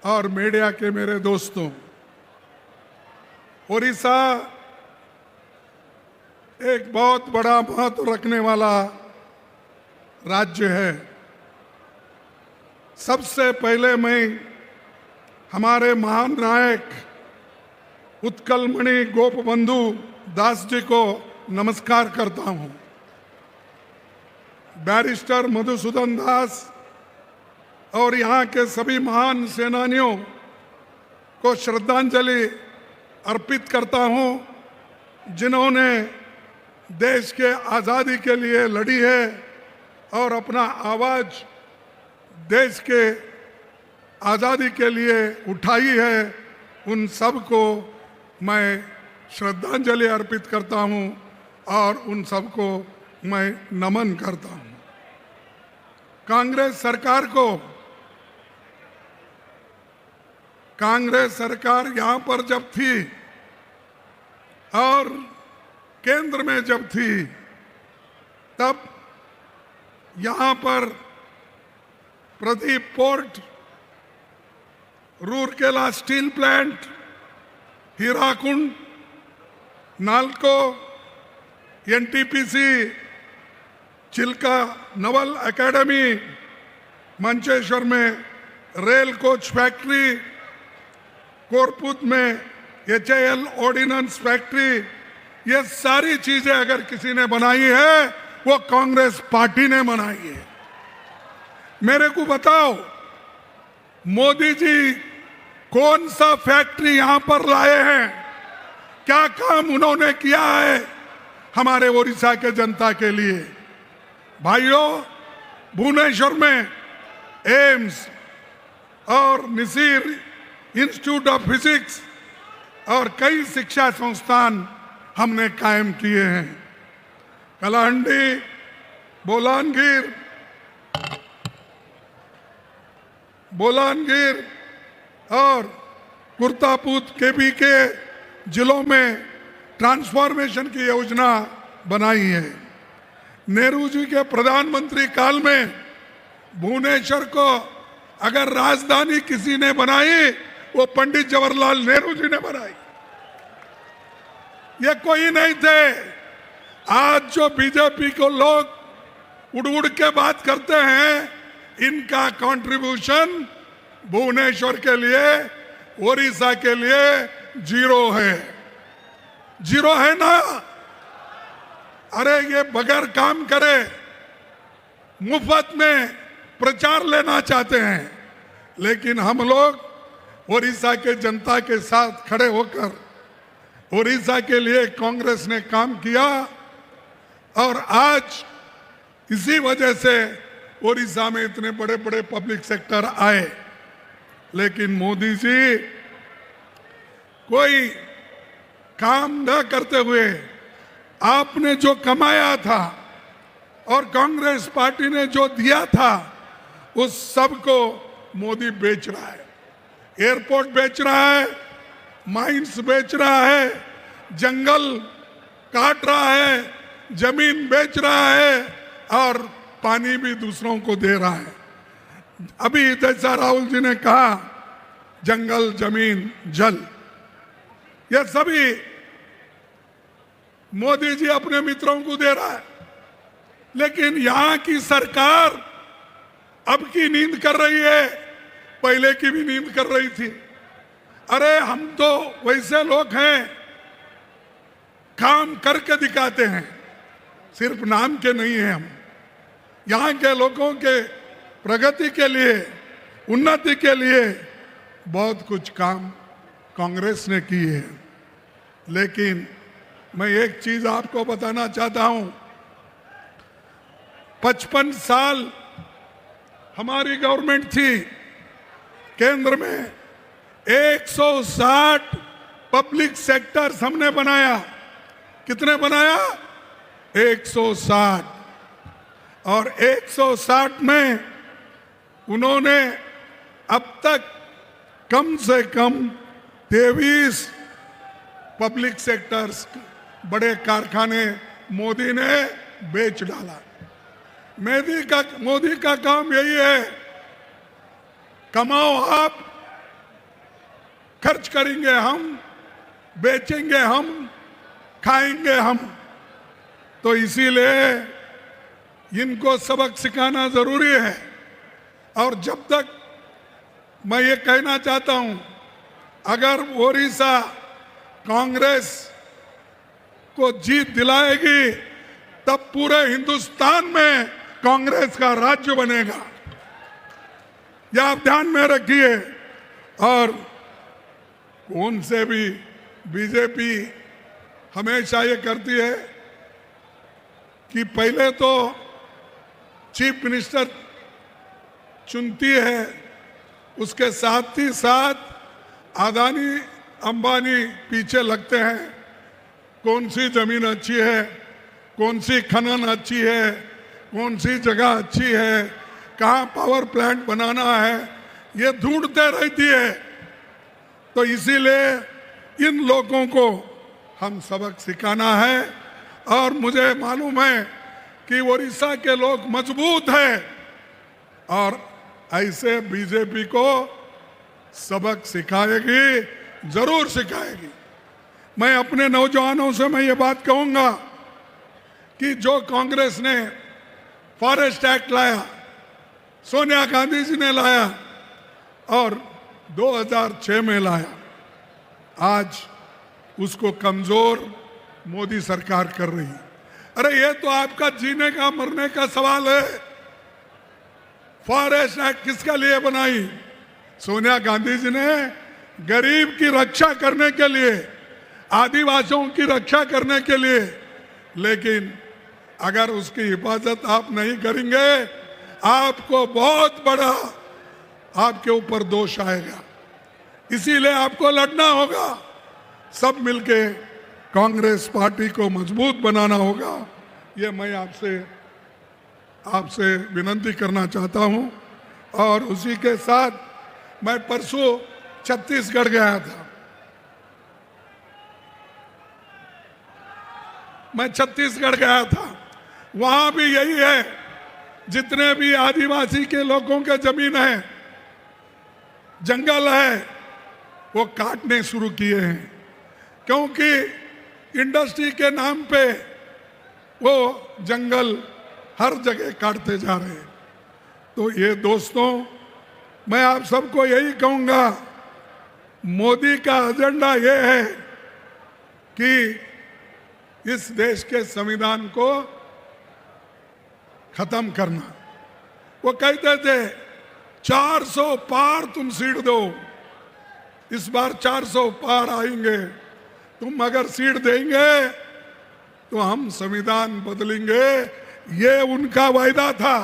और मीडिया के मेरे दोस्तों, उड़ीसा एक बहुत बड़ा महत्व रखने वाला राज्य है। सबसे पहले मैं हमारे महान नायक उत्कलमणि गोपबंधु दास जी को नमस्कार करता हूं। बैरिस्टर मधुसूदन दास और यहाँ के सभी महान सेनानियों को श्रद्धांजलि अर्पित करता हूं, जिन्होंने देश के आज़ादी के लिए लड़ी है और अपना आवाज देश के आज़ादी के लिए उठाई है। उन सब को मैं श्रद्धांजलि अर्पित करता हूं और उन सब को मैं नमन करता हूं। कांग्रेस सरकार यहाँ पर जब थी और केंद्र में जब थी तब यहाँ पर Paradip port, Rourkela steel plant, Hirakud, NALCO, NTPC, Chilika naval academy, Mancheswar में रेल कोच फैक्ट्री, कोरपुत में HAL ऑर्डिनेंस फैक्ट्री, ये सारी चीजें अगर किसी ने बनाई है वो कांग्रेस पार्टी ने बनाई है। मेरे को बताओ, मोदी जी कौन सा फैक्ट्री यहां पर लाए हैं? क्या काम उन्होंने किया है हमारे ओडिशा के जनता के लिए? भाइयों, भुवनेश्वर में एम्स और निसीर इंस्टीट्यूट ऑफ फिजिक्स और कई शिक्षा संस्थान हमने कायम किए हैं। कलाहंडी, बोलानगिर और कुर्तापुत केबी के जिलों में ट्रांसफॉर्मेशन की योजना बनाई है। नेहरू जी के प्रधानमंत्री काल में भुवनेश्वर को अगर राजधानी किसी ने बनाई वो पंडित जवाहरलाल नेहरू जी ने बनाई, ये कोई नहीं थे। आज जो बीजेपी को लोग उड़ उड़ के बात करते हैं, इनका कंट्रीब्यूशन भुवनेश्वर के लिए, ओडिशा के लिए 0 है। जीरो है ना। अरे ये बगैर काम करे मुफ्त में प्रचार लेना चाहते हैं, लेकिन हम लोग उड़ीसा के जनता के साथ खड़े होकर उड़ीसा के लिए कांग्रेस ने काम किया और आज इसी वजह से उड़ीसा में इतने बड़े बड़े पब्लिक सेक्टर आए। लेकिन मोदी जी कोई काम न करते हुए आपने जो कमाया था और कांग्रेस पार्टी ने जो दिया था उस सब को मोदी बेच रहा है। एयरपोर्ट बेच रहा है, माइंस बेच रहा है, जंगल काट रहा है, जमीन बेच रहा है और पानी भी दूसरों को दे रहा है। अभी जैसा राहुल जी ने कहा, जंगल, जमीन, जल, ये सभी मोदी जी अपने मित्रों को दे रहा है। लेकिन यहां की सरकार अब की नींद कर रही है, पहले की भी नींद कर रही थी। अरे हम तो वैसे लोग हैं, काम करके दिखाते हैं, सिर्फ नाम के नहीं हैं। हम यहाँ के लोगों के प्रगति के लिए, उन्नति के लिए बहुत कुछ काम कांग्रेस ने की है। लेकिन मैं एक चीज आपको बताना चाहता हूं, 55 साल हमारी गवर्नमेंट थी, केंद्र में 160 पब्लिक सेक्टर्स हमने बनाया। कितने बनाया? 160। और 160 में उन्होंने अब तक कम से कम 23 पब्लिक सेक्टर्स, बड़े कारखाने मोदी ने बेच डाला। मोदी का काम यही है, कमाओ आप, खर्च करेंगे हम, बेचेंगे हम, खाएंगे हम। तो इसीलिए इनको सबक सिखाना जरूरी है। और जब तक मैं ये कहना चाहता हूं, अगर ओडिशा कांग्रेस को जीत दिलाएगी तब पूरे हिंदुस्तान में कांग्रेस का राज्य बनेगा, यह आप ध्यान में रखिए। और कौन से भी बीजेपी हमेशा ये करती है कि पहले तो चीफ मिनिस्टर चुनती है, उसके साथ ही साथ अदानी अंबानी पीछे लगते हैं, कौन सी जमीन अच्छी है, कौन सी खनन अच्छी है, कौन सी जगह अच्छी है, कहाँ पावर प्लांट बनाना है, ये ढूंढते रहती है। तो इसीलिए इन लोगों को हम सबक सिखाना है। और मुझे मालूम है कि उड़ीसा के लोग मजबूत हैं और ऐसे बीजेपी को सबक सिखाएगी, जरूर सिखाएगी। मैं अपने नौजवानों से मैं ये बात कहूंगा कि जो कांग्रेस ने फॉरेस्ट एक्ट लाया, सोनिया गांधी जी ने लाया और 2006 में लाया, आज उसको कमजोर मोदी सरकार कर रही है। अरे ये तो आपका जीने का मरने का सवाल है। फॉरेस्ट एक्ट किसके लिए बनाई? सोनिया गांधी जी ने गरीब की रक्षा करने के लिए, आदिवासियों की रक्षा करने के लिए। लेकिन अगर उसकी हिफाजत आप नहीं करेंगे, आपको बहुत बड़ा आपके ऊपर दोष आएगा। इसीलिए आपको लड़ना होगा, सब मिलके कांग्रेस पार्टी को मजबूत बनाना होगा। ये मैं आपसे विनती करना चाहता हूं। और उसी के साथ मैं परसों छत्तीसगढ़ गया था। मैं छत्तीसगढ़ गया था, वहां भी यही है, जितने भी आदिवासी के लोगों के जमीन है, जंगल है, वो काटने शुरू किए हैं। क्योंकि इंडस्ट्री के नाम पे वो जंगल हर जगह काटते जा रहे हैं। तो ये दोस्तों, मैं आप सबको यही कहूंगा, मोदी का एजेंडा ये है कि इस देश के संविधान को खत्म करना। वो कहते थे 400 पार तुम सीट दो, इस बार 400 पार आएंगे, तुम अगर सीट देंगे तो हम संविधान बदलेंगे। ये उनका वायदा था।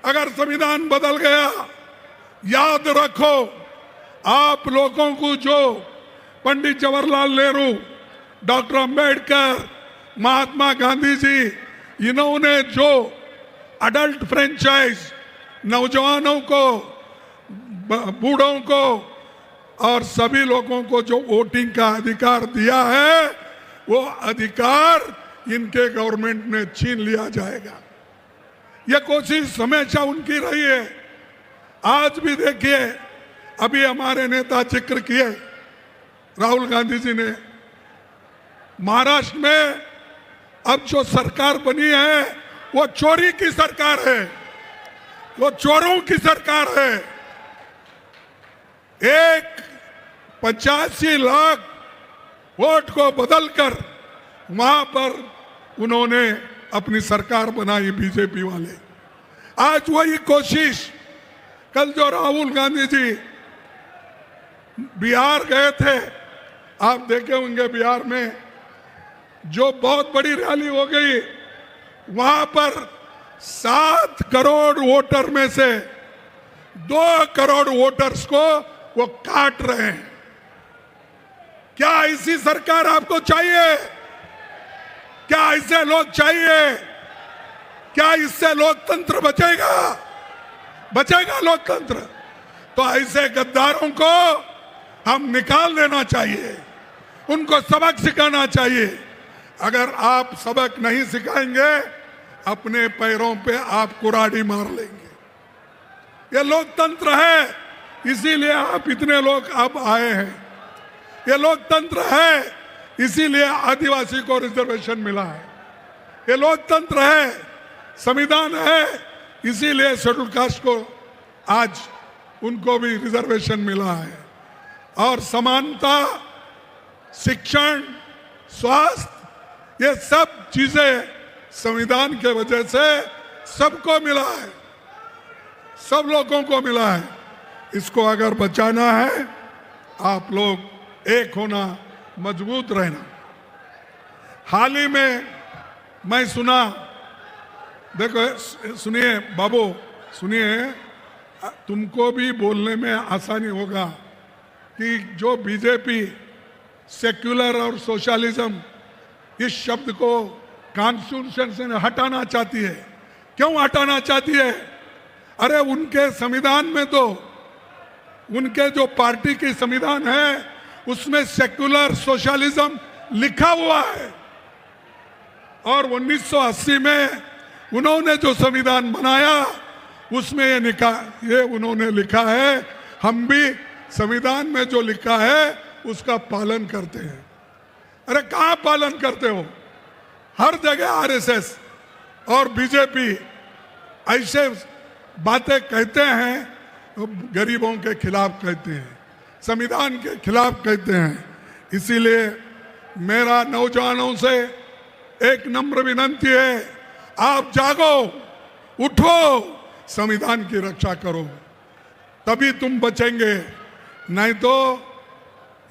अगर संविधान बदल गया, याद रखो आप लोगों को जो पंडित जवाहरलाल नेहरू, डॉक्टर अंबेडकर, महात्मा गांधी जी, इन्होंने जो अडल्ट फ्रेंचाइज नौजवानों को, बूढ़ों को और सभी लोगों को जो वोटिंग का अधिकार दिया है, वो अधिकार इनके गवर्नमेंट में छीन लिया जाएगा। यह कोशिश हमेशा उनकी रही है। आज भी देखिए, अभी हमारे नेता जिक्र किए राहुल गांधी जी ने, महाराष्ट्र में अब जो सरकार बनी है वो चोरी की सरकार है, वो चोरों की सरकार है। 85 लाख वोट को बदलकर वहां पर उन्होंने अपनी सरकार बनाई बीजेपी वाले। आज वही कोशिश, कल जो राहुल गांधी जी बिहार गए थे, आप देखे होंगे बिहार में जो बहुत बड़ी रैली हो गई, वहां पर 7 करोड़ वोटर में से 2 करोड़ वोटर्स को वो काट रहे हैं। क्या ऐसी सरकार आपको चाहिए? क्या ऐसे लोग चाहिए? क्या इससे लोकतंत्र बचेगा? बचेगा लोकतंत्र? तो ऐसे गद्दारों को हम निकाल देना चाहिए, उनको सबक सिखाना चाहिए। अगर आप सबक नहीं सिखाएंगे, अपने पैरों पे आप कुराड़ी मार लेंगे। ये लोकतंत्र है, इसीलिए आप इतने लोग अब आए हैं। ये लोकतंत्र है, इसीलिए आदिवासी को रिजर्वेशन मिला है। ये लोकतंत्र है, संविधान है, इसीलिए शेड्यूल कास्ट को आज उनको भी रिजर्वेशन मिला है। और समानता, शिक्षण, स्वास्थ्य, ये सब चीजें संविधान के वजह से सबको मिला है, सब लोगों को मिला है। इसको अगर बचाना है, आप लोग एक होना, मजबूत रहना। हाल ही में मैं सुना, देखो सुनिए बाबू, सुनिए, तुमको भी बोलने में आसानी होगा कि जो बीजेपी सेक्युलर और सोशलिज्म इस शब्द को कॉन्स्टिट्यूशन से हटाना चाहती है। क्यों हटाना चाहती है? अरे उनके संविधान में तो, उनके जो पार्टी की संविधान है उसमें सेक्युलर सोशलिज्म लिखा हुआ है। और 1980 में उन्होंने जो संविधान बनाया उसमें ये उन्होंने लिखा है, हम भी संविधान में जो लिखा है उसका पालन करते हैं। अरे कहाँ पालन करते हो? हर जगह आरएसएस और बीजेपी ऐसे बातें कहते हैं, तो गरीबों के खिलाफ कहते हैं, संविधान के खिलाफ कहते हैं। इसीलिए मेरा नौजवानों से एक नम्र विनती है, आप जागो, उठो, संविधान की रक्षा करो, तभी तुम बचेंगे। नहीं तो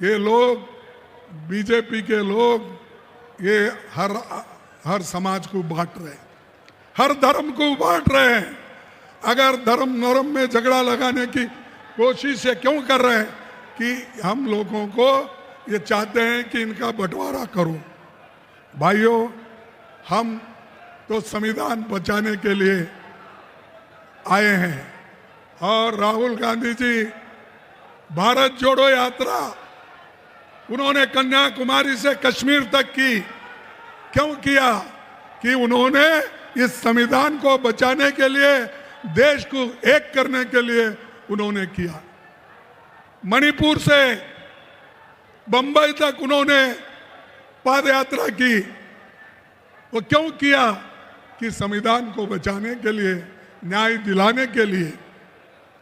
ये लोग, बीजेपी के लोग, ये हर समाज को बांट रहे हैं, हर धर्म को बांट रहे हैं। अगर धर्म में झगड़ा लगाने की कोशिश ये क्यों कर रहे हैं? कि हम लोगों को ये चाहते हैं कि इनका बंटवारा करो। भाइयों, हम तो संविधान बचाने के लिए आए हैं। और राहुल गांधी जी भारत जोड़ो यात्रा उन्होंने कन्याकुमारी से कश्मीर तक की। क्यों किया? कि उन्होंने इस संविधान को बचाने के लिए, देश को एक करने के लिए उन्होंने किया। मणिपुर से बंबई तक उन्होंने पद यात्रा की। वो क्यों किया? कि संविधान को बचाने के लिए, न्याय दिलाने के लिए।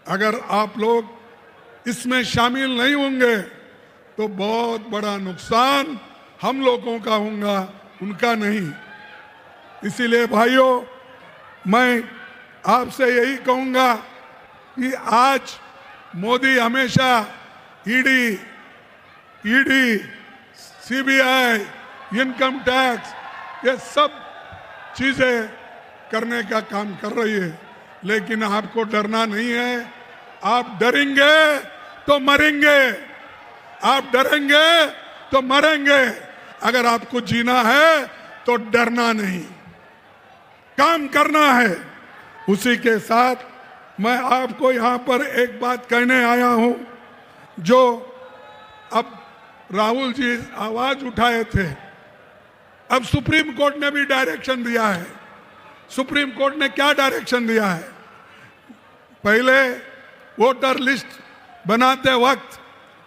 अगर आप लोग इसमें शामिल नहीं होंगे तो बहुत बड़ा नुकसान हम लोगों का होगा, उनका नहीं। इसीलिए भाइयों, मैं आपसे यही कहूंगा कि आज मोदी हमेशा ईडी, सीबीआई, इनकम टैक्स, ये सब चीजें करने का काम कर रही है, लेकिन आपको डरना नहीं है। आप डरेंगे तो मरेंगे, आप डरेंगे तो मरेंगे। अगर आपको जीना है तो डरना नहीं, काम करना है। उसी के साथ मैं आपको यहां पर एक बात कहने आया हूं, जो अब राहुल जी आवाज उठाए थे, अब सुप्रीम कोर्ट ने भी डायरेक्शन दिया है। सुप्रीम कोर्ट ने क्या डायरेक्शन दिया है? पहले वोटर लिस्ट बनाते वक्त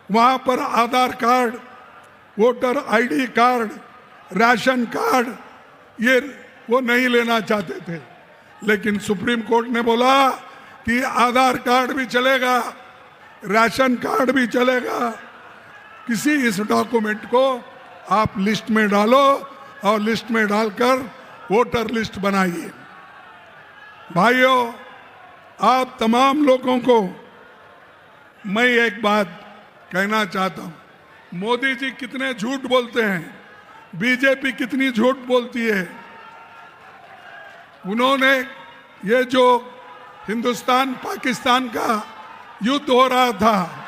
वहां पर Aadhaar card, voter ID card, ration card, ये वो नहीं लेना चाहते थे, लेकिन सुप्रीम कोर्ट ने बोला कि आधार कार्ड भी चलेगा, राशन कार्ड भी चलेगा। किसी इस डॉक्यूमेंट को आप लिस्ट में डालो और लिस्ट में डालकर वोटर लिस्ट बनाइए। भाइयों, आप तमाम लोगों को मैं एक बात कहना चाहता हूं, मोदी जी कितने झूठ बोलते हैं, बीजेपी कितनी झूठ बोलती है। उन्होंने ये जो हिंदुस्तान पाकिस्तान का युद्ध हो रहा था,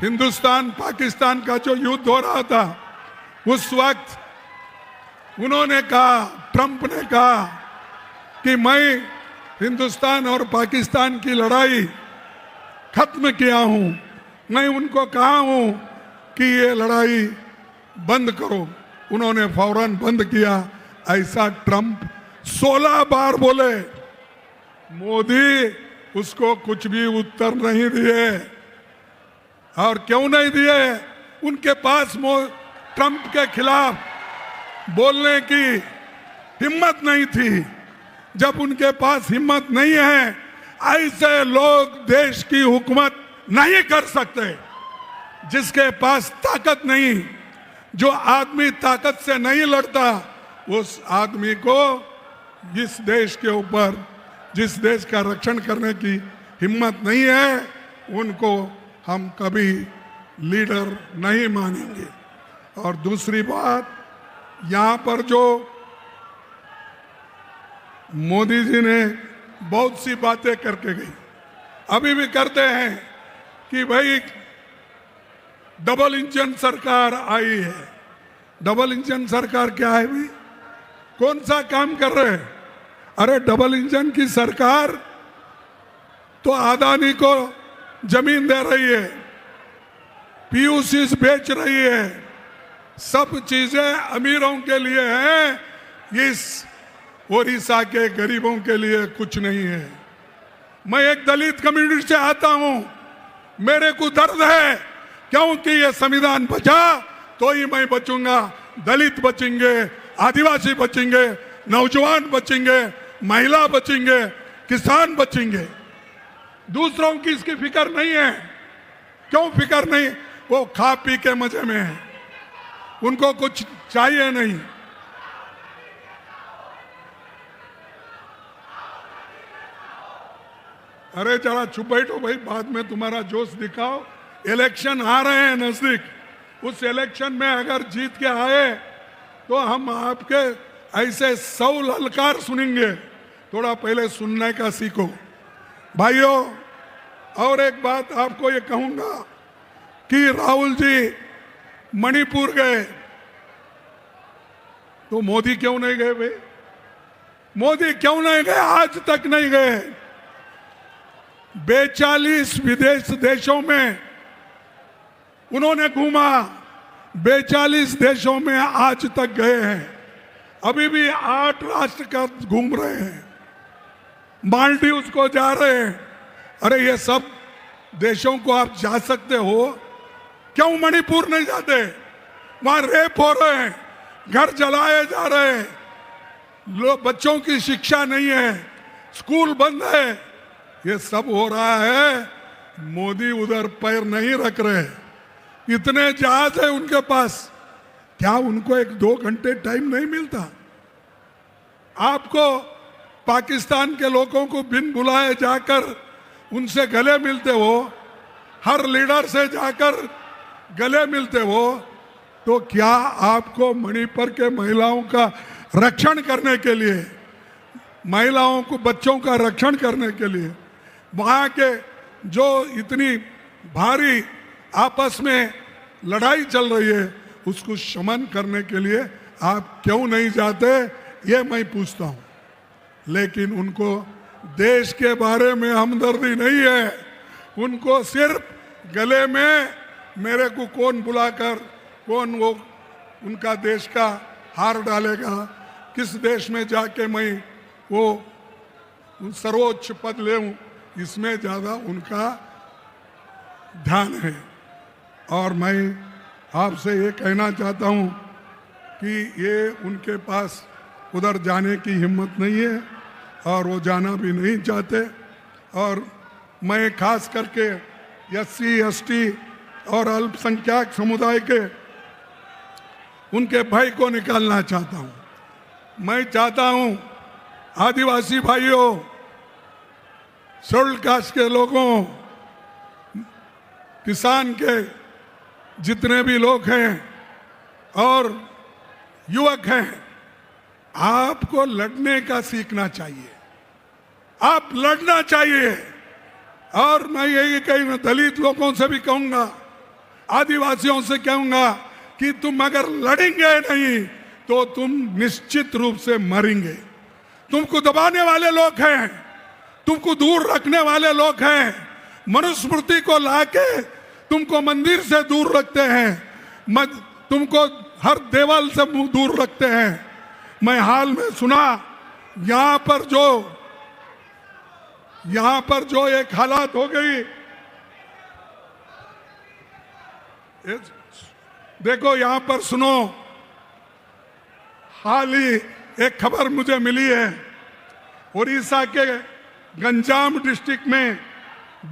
हिंदुस्तान पाकिस्तान का जो युद्ध हो रहा था, उस वक्त उन्होंने कहा, ट्रंप ने कहा कि मैं हिंदुस्तान और पाकिस्तान की लड़ाई खत्म किया हूं। मैं उनको कहा हूं कि ये लड़ाई बंद करो, उन्होंने फौरन बंद किया। ऐसा ट्रंप 16 बार बोले, मोदी उसको कुछ भी उत्तर नहीं दिए। और क्यों नहीं दिए? उनके पास ट्रंप के खिलाफ बोलने की हिम्मत नहीं थी। जब उनके पास हिम्मत नहीं है, ऐसे लोग देश की हुकूमत नहीं कर सकते। जिसके पास ताकत नहीं, जो आदमी ताकत से नहीं लड़ता, उस आदमी को इस देश के ऊपर, जिस देश का रक्षण करने की हिम्मत नहीं है, उनको हम कभी लीडर नहीं मानेंगे। और दूसरी बात, यहाँ पर जो मोदी जी ने बहुत सी बातें करके गई, अभी भी करते हैं कि भाई डबल इंजन सरकार आई है। डबल इंजन सरकार क्या है भाई? कौन सा काम कर रहे हैं? अरे डबल इंजन की सरकार तो अदानी को जमीन दे रही है, पीयूसी बेच रही है, सब चीजें अमीरों के लिए हैं, इस ओडिशा के गरीबों के लिए कुछ नहीं है। मैं एक दलित कम्युनिटी से आता हूं, मेरे को दर्द है, क्योंकि ये संविधान बचा तो ही मैं बचूंगा। दलित बचेंगे, आदिवासी बचेंगे, नौजवान बचेंगे, महिला बचेंगे, किसान बचेंगे। दूसरों की इसकी फिक्र नहीं है। क्यों फिक्र नहीं? वो खा पी के मजे में है, उनको कुछ चाहिए नहीं। अरे जरा चुप बैठो भाई, बाद में तुम्हारा जोश दिखाओ। इलेक्शन आ रहे हैं नजदीक, उस इलेक्शन में अगर जीत के आए तो हम आपके ऐसे 100 ललकार सुनेंगे। थोड़ा पहले सुनने का सीखो भाइयों। और एक बात आपको ये कहूंगा कि राहुल जी मणिपुर गए तो मोदी क्यों नहीं गए भाई? मोदी क्यों नहीं गए? आज तक नहीं गए। 42 विदेश देशों में उन्होंने घूमा, 42 देशों में आज तक गए हैं। अभी भी 8 राष्ट्र का घूम रहे हैं, मालदीव्स को जा रहे हैं। अरे ये सब देशों को आप जा सकते हो, क्यों मणिपुर नहीं जाते? वहां रेप हो रहे हैं, घर जलाए जा रहे हैं, बच्चों की शिक्षा नहीं है, स्कूल बंद है। ये सब हो रहा है मोदी उधर पैर नहीं रख रहे, इतने जहाज है उनके पास, क्या उनको 1-2 घंटे टाइम नहीं मिलता? आपको पाकिस्तान के लोगों को बिन बुलाए जाकर उनसे गले मिलते हो, हर लीडर से जाकर गले मिलते हो, तो क्या आपको मणिपुर के महिलाओं का रक्षण करने के लिए, महिलाओं को, बच्चों का रक्षण करने के लिए, वहाँ के जो इतनी भारी आपस में लड़ाई चल रही है उसको शमन करने के लिए आप क्यों नहीं जाते, ये मैं पूछता हूँ। लेकिन उनको देश के बारे में हमदर्दी नहीं है, उनको सिर्फ गले में मेरे को कौन बुलाकर कौन वो उनका देश का हार डालेगा, किस देश में जाके मैं वो सर्वोच्च पद लेऊं, इसमें ज़्यादा उनका ध्यान है। और मैं आपसे ये कहना चाहता हूँ कि ये उनके पास उधर जाने की हिम्मत नहीं है और वो जाना भी नहीं चाहते। और मैं खास करके SC ST और अल्पसंख्यक समुदाय के उनके भय को निकालना चाहता हूँ। मैं चाहता हूँ आदिवासी भाइयों, शेड्यूल्ड कास्ट के लोगों, किसान के जितने भी लोग हैं और युवक हैं, आपको लड़ने का सीखना चाहिए, आप लड़ना चाहिए। और मैं यही कहीं दलित लोगों से भी कहूंगा, आदिवासियों से कहूंगा कि तुम अगर लड़ेंगे नहीं तो तुम निश्चित रूप से मरेंगे। तुमको दबाने वाले लोग हैं, तुमको दूर रखने वाले लोग हैं, मनुस्मृति को लाके तुमको मंदिर से दूर रखते हैं, तुमको हर देवल से दूर रखते हैं। मैं हाल में सुना यहाँ पर जो एक हालात हो गई, देखो यहाँ पर सुनो, हाल ही एक खबर मुझे मिली है, उड़ीसा के गंजाम डिस्ट्रिक्ट में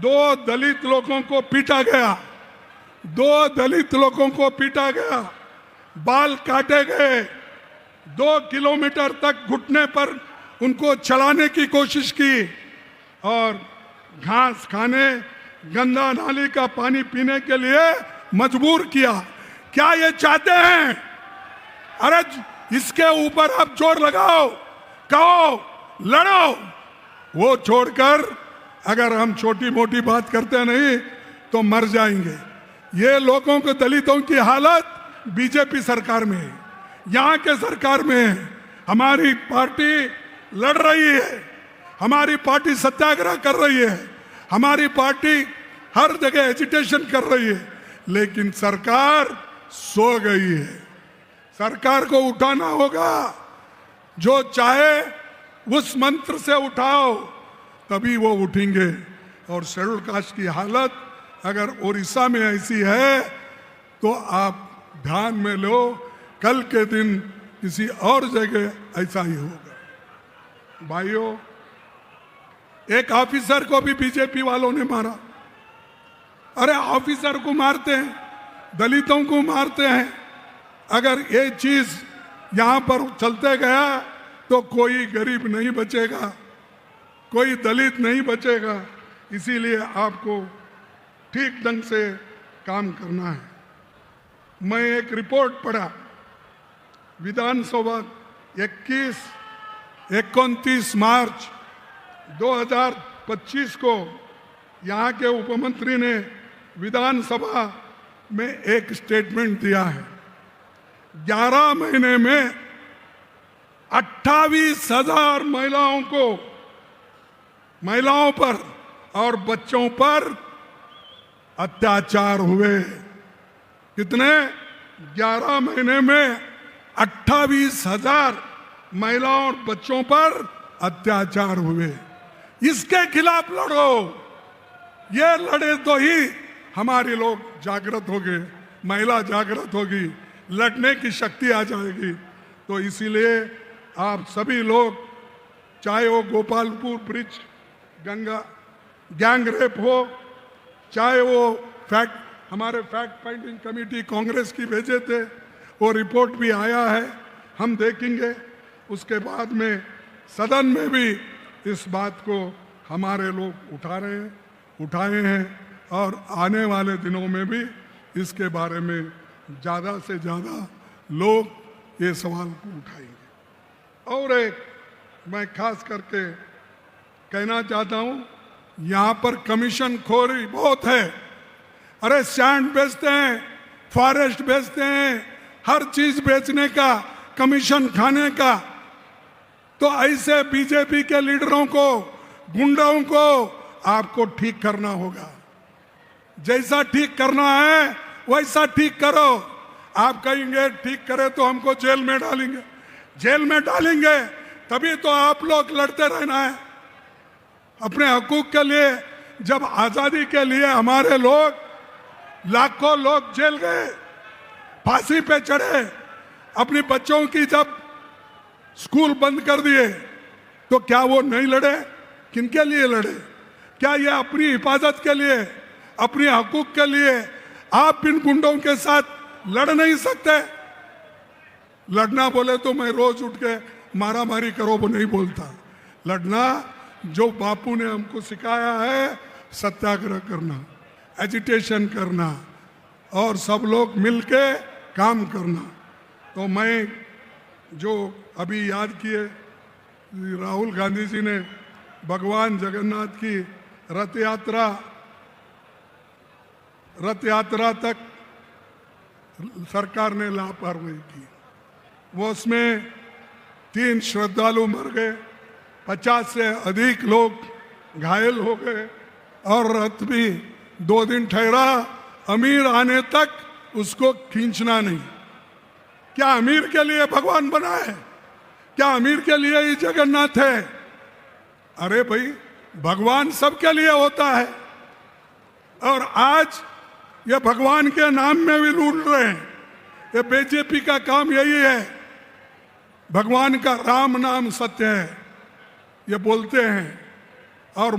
2 दलित लोगों को पीटा गया, 2 दलित लोगों को पीटा गया, बाल काटे गए, 2 किलोमीटर तक घुटने पर उनको चलाने की कोशिश की और घास खाने, गंदा नाली का पानी पीने के लिए मजबूर किया। क्या ये चाहते हैं? अरे इसके ऊपर आप जोर लगाओ, कहो लड़ो। वो छोड़कर अगर हम छोटी मोटी बात करते नहीं तो मर जाएंगे। ये लोगों को, दलितों की हालत बीजेपी सरकार में है, यहाँ के सरकार में है। हमारी पार्टी लड़ रही है, हमारी पार्टी सत्याग्रह कर रही है, हमारी पार्टी हर जगह एजिटेशन कर रही है, लेकिन सरकार सो गई है। सरकार को उठाना होगा, जो चाहे उस मंत्र से उठाओ तभी वो उठेंगे। और शेड्यूल्ड कास्ट की हालत अगर उड़ीसा में ऐसी है तो आप ध्यान में लो, कल के दिन किसी और जगह ऐसा ही होगा। भाइयों, एक ऑफिसर को भी बीजेपी वालों ने मारा। अरे ऑफिसर को मारते हैं, दलितों को मारते हैं। अगर ये चीज यहाँ पर चलते गया तो कोई गरीब नहीं बचेगा, कोई दलित नहीं बचेगा। इसीलिए आपको ठीक ढंग से काम करना है। मैं एक रिपोर्ट पढ़ा, विधानसभा 29 मार्च 2025 को यहाँ के उपमंत्री ने विधानसभा में एक स्टेटमेंट दिया है। 11 महीने में 28,000 महिलाओं पर और बच्चों पर अत्याचार हुए। कितने? 11 महीने में 28,000 महिलाओं और बच्चों पर अत्याचार हुए। इसके खिलाफ लड़ो। ये लड़े तो ही हमारे लोग जागृत होंगे, महिला जागृत होगी, लड़ने की शक्ति आ जाएगी। तो इसीलिए आप सभी लोग, चाहे वो Gopalpur bridge Ganga gang rape हो चाहे वो हमारे फैक्ट फाइंडिंग कमेटी कांग्रेस की भेजे थे, वो रिपोर्ट भी आया है, हम देखेंगे। उसके बाद में सदन में भी इस बात को हमारे लोग उठाए हैं और आने वाले दिनों में भी इसके बारे में ज़्यादा से ज़्यादा लोग ये सवाल को उठाएंगे। और एक मैं खास करके कहना चाहता हूँ, यहाँ पर कमीशन खोरी बहुत है। अरे सैंड बेचते हैं, फॉरेस्ट बेचते हैं, हर चीज बेचने का, कमीशन खाने का। तो ऐसे बीजेपी के लीडरों को, गुंडों को आपको ठीक करना होगा। जैसा ठीक करना है वैसा ठीक करो। आप कहेंगे ठीक करे तो हमको जेल में डालेंगे, जेल में डालेंगे तभी तो आप लोग लड़ते रहना है अपने हकूक के लिए। जब आजादी के लिए हमारे लोग, लाखों लोग जेल गए, फांसी पे चढ़े, अपने बच्चों की जब स्कूल बंद कर दिए, तो क्या वो नहीं लड़े? किनके लिए लड़े? क्या ये अपनी हिफाजत के लिए, अपने हकूक के लिए आप इन गुंडों के साथ लड़ नहीं सकते? लड़ना बोले तो मैं रोज उठ के मारा मारी करो वो नहीं बोलता। लड़ना जो बापू ने हमको सिखाया है, सत्याग्रह करना, एजिटेशन करना और सब लोग मिलके काम करना। तो मैं जो अभी याद किए, राहुल गांधी जी ने भगवान जगन्नाथ की रथ यात्रा तक सरकार ने लापरवाही की। वो उसमें 3 श्रद्धालु मर गए, 50 से अधिक लोग घायल हो गए और रथ भी 2 दिन ठहरा। अमीर आने तक उसको खींचना नहीं। क्या अमीर के लिए भगवान बना है? क्या अमीर के लिए ही जगन्नाथ है? अरे भाई, भगवान सबके लिए होता है। और आज ये भगवान के नाम में भी लूट रहे हैं। ये बीजेपी का काम यही है। भगवान का राम नाम सत्य है ये बोलते हैं, और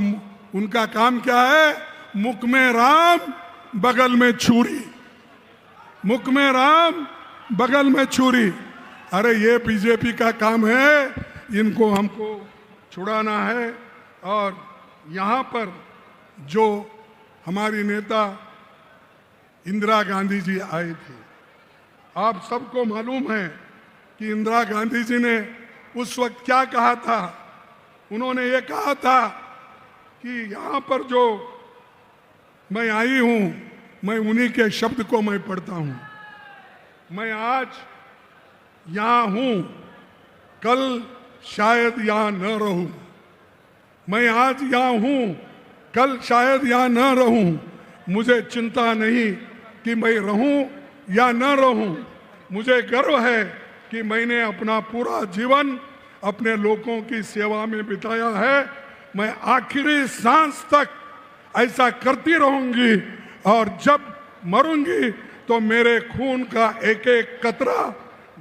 उनका काम क्या है? मुख में राम, बगल में छुरी। मुख में राम, बगल में छुरी। अरे ये बीजेपी का काम है, इनको हमको छुड़ाना है। और यहाँ पर जो हमारी नेता इंदिरा गांधी जी आए थे, आप सबको मालूम है कि इंदिरा गांधी जी ने उस वक्त क्या कहा था। उन्होंने ये कहा था कि यहाँ पर जो मैं आई हूँ, मैं उन्हीं के शब्द को मैं पढ़ता हूँ। मैं आज यहाँ हूँ, कल शायद यहाँ न रहूँ। मैं आज यहाँ हूँ, कल शायद यहाँ न रहूँ। मुझे चिंता नहीं कि मैं रहूँ या न रहूँ। मुझे गर्व है कि मैंने अपना पूरा जीवन अपने लोगों की सेवा में बिताया है। मैं आखिरी सांस तक ऐसा करती रहूंगी, और जब मरूंगी तो मेरे खून का एक एक कतरा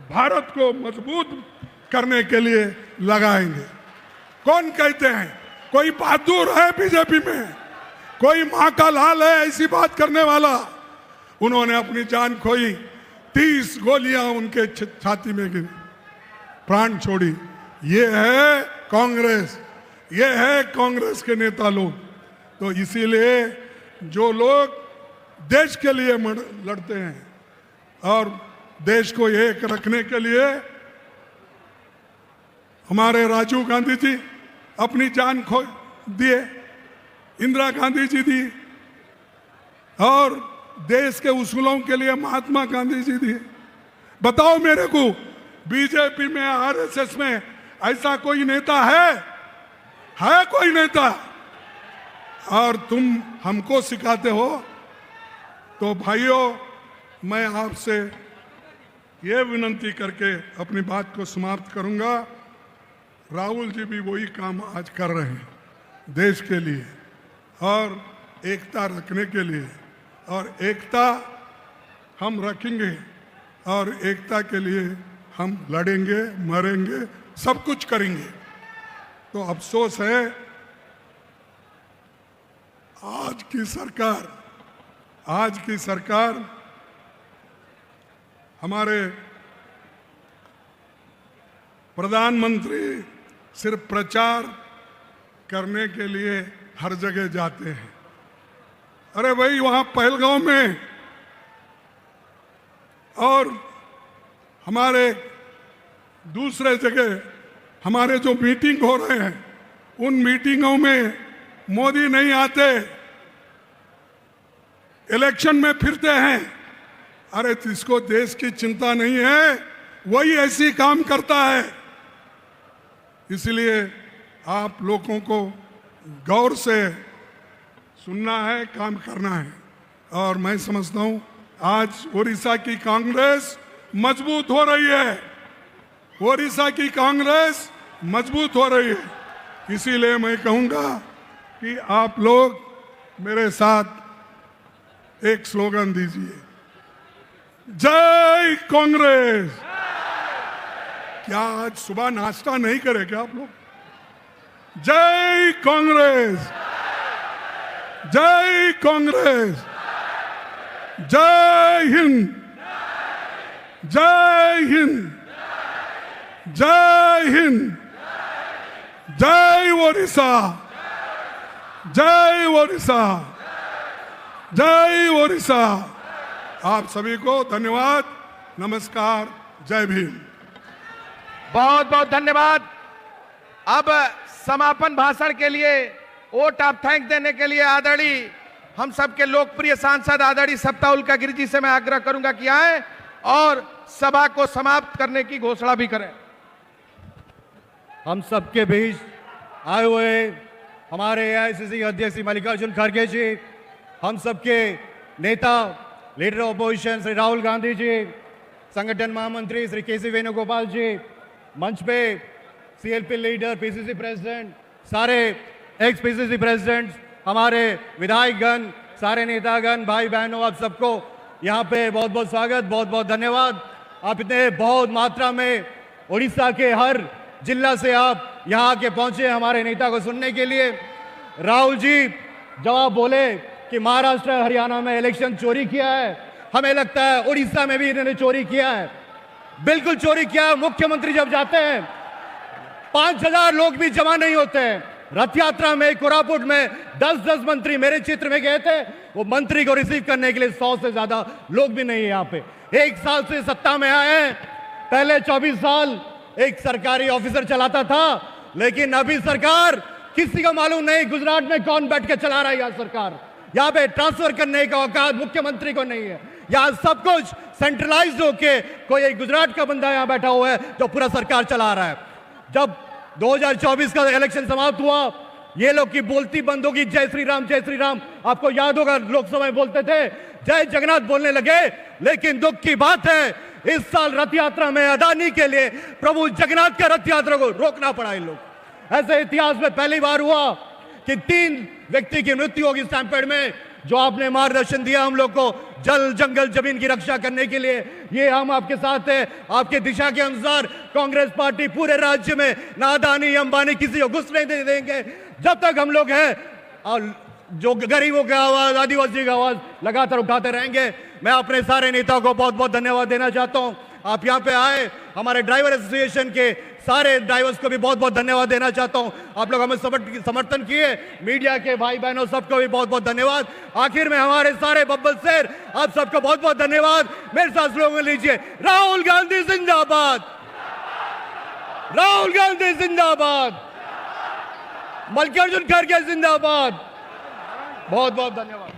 भारत को मजबूत करने के लिए लगाएंगे। कौन कहते हैं? कोई बहादुर है बीजेपी में? कोई माँ का लाल है ऐसी बात करने वाला? उन्होंने अपनी जान खोई, 30 गोलियां उनके छाती में गिरी, प्राण छोड़ी। ये है कांग्रेस, ये है कांग्रेस के नेता लोग। तो इसीलिए जो लोग देश के लिए लड़ते हैं और देश को एक रखने के लिए, हमारे राजीव गांधी जी अपनी जान खो दिए, इंदिरा गांधी जी दी, और देश के उसूलों के लिए महात्मा गांधी जी दिए। बताओ मेरे को, बीजेपी में, आरएसएस में ऐसा कोई नेता है कोई नेता? और तुम हमको सिखाते हो। तो भाइयों, मैं आपसे ये विनंती करके अपनी बात को समाप्त करूंगा। राहुल जी भी वही काम आज कर रहे हैं देश के लिए और एकता रखने के लिए, और एकता हम रखेंगे, और एकता के लिए हम लड़ेंगे, मरेंगे, सब कुछ करेंगे। तो अफसोस है आज की सरकार आज की सरकार हमारे प्रधानमंत्री सिर्फ प्रचार करने के लिए हर जगह जाते हैं। अरे भाई, वहां पहलगांव में और हमारे दूसरे जगह हमारे जो मीटिंग हो रहे हैं, उन मीटिंगों में मोदी नहीं आते, इलेक्शन में फिरते हैं। अरे जिसको देश की चिंता नहीं है वही ऐसी काम करता है। इसलिए आप लोगों को गौर से सुनना है, काम करना है। और मैं समझता हूं आज उड़ीसा की कांग्रेस मजबूत हो रही है, उड़ीसा की कांग्रेस मजबूत हो रही है। इसीलिए मैं कहूंगा कि आप लोग मेरे साथ एक स्लोगन दीजिए, जय कांग्रेस। क्या आज सुबह नाश्ता नहीं करे क्या आप लोग? जय कांग्रेस, जय कांग्रेस, जय हिंद, जय हिंद, जय हिंद, जय ओडिशा, जय ओडिशा, जय ओडिशा। आप सभी को धन्यवाद, नमस्कार, जय भीम। बहुत बहुत धन्यवाद। अब समापन भाषण के लिए वोट ऑफ थैंक देने के लिए आदरणीय हम सबके लोकप्रिय सांसद आदरणीय सप्ता उल्का गिरी जी से मैं आग्रह करूंगा कि आए और सभा को समाप्त करने की घोषणा भी करें। हम सबके बीच आए हुए हमारे एआईसीसी अध्यक्ष श्री मल्लिकार्जुन खड़गे जी, हम सबके नेता लीडर ऑपोजिशन श्री राहुल गांधी जी, संगठन महामंत्री श्री केसी वेणुगोपाल जी, मंच पे सीएलपी लीडर, पीसीसी प्रेसिडेंट, सारे एक्स पीसीसी प्रेसिडेंट्स, हमारे विधायकगण, सारे नेतागण, भाई बहनों, आप सबको यहाँ पे बहुत बहुत स्वागत, बहुत बहुत धन्यवाद। आप इतने बहुत मात्रा में उड़ीसा के हर जिला से आप यहाँ के पहुंचे हमारे नेता को सुनने के लिए। राहुल जी जब आप बोले कि महाराष्ट्र हरियाणा में इलेक्शन चोरी किया है, हमें लगता है उड़ीसा में भी इन्होंने चोरी किया है, बिल्कुल चोरी किया है। मुख्यमंत्री जब जाते हैं 5000 लोग भी जमा नहीं होते हैं। रथ यात्रा में कोरापुट में 10-10 मंत्री मेरे क्षेत्र में गए थे, वो मंत्री को रिसीव करने के लिए 100 से ज्यादा लोग भी नहीं है यहाँ पे। 1 साल से सत्ता में आए हैं, पहले 24 साल एक सरकारी ऑफिसर चलाता था, लेकिन अभी सरकार किसी को मालूम नहीं गुजरात में कौन बैठ के चला रहा है। यहाँ सरकार, यहाँ पे ट्रांसफर करने का औकात मुख्यमंत्री को नहीं है। यहाँ सब कुछ सेंट्रलाइज होके कोई एक गुजरात का बंदा यहाँ बैठा हुआ है जो पूरा सरकार चला रहा है। जब 2024 का इलेक्शन समाप्त हुआ, ये लोग की बोलती बंद होगी, जय श्री राम, जय श्री राम। आपको याद होगा लोकसभा में बोलते थे, जय जगन्नाथ बोलने लगे। लेकिन दुख की बात है इस साल रथ यात्रा में अदानी के लिए प्रभु जगन्नाथ का रथ यात्रा को रोकना पड़ा। इन लोग ऐसे इतिहास में पहली बार हुआ कि 3 व्यक्ति की मृत्यु होगी स्टैम्पेड में। जो आपने मार्गदर्शन दिया हम लोग को जल जंगल जमीन की रक्षा करने के लिए, ये हम आपके साथ हैं। आपके दिशा के अनुसार कांग्रेस पार्टी पूरे राज्य में ना अदानी अंबानी किसी को घुस नहीं दे देंगे जब तक हम लोग हैं। और जो गरीबों की आवाज, आदिवासी की आवाज लगातार उठाते रहेंगे। मैं अपने सारे नेताओं को बहुत बहुत धन्यवाद देना चाहता हूं। आप यहाँ पे आए, हमारे ड्राइवर एसोसिएशन के सारे ड्राइवर्स को भी बहुत बहुत धन्यवाद देना चाहता हूं। आप लोग हमें समर्थन किए, मीडिया के भाई बहनों सबको भी बहुत बहुत धन्यवाद। आखिर में हमारे सारे बब्बल शेर, आप सबको बहुत बहुत धन्यवाद। मेरे साथ स्लोगन लीजिए, राहुल गांधी जिंदाबाद, राहुल गांधी जिंदाबाद, मल्लिकार्जुन खड़गे जिंदाबाद। बहुत बहुत धन्यवाद।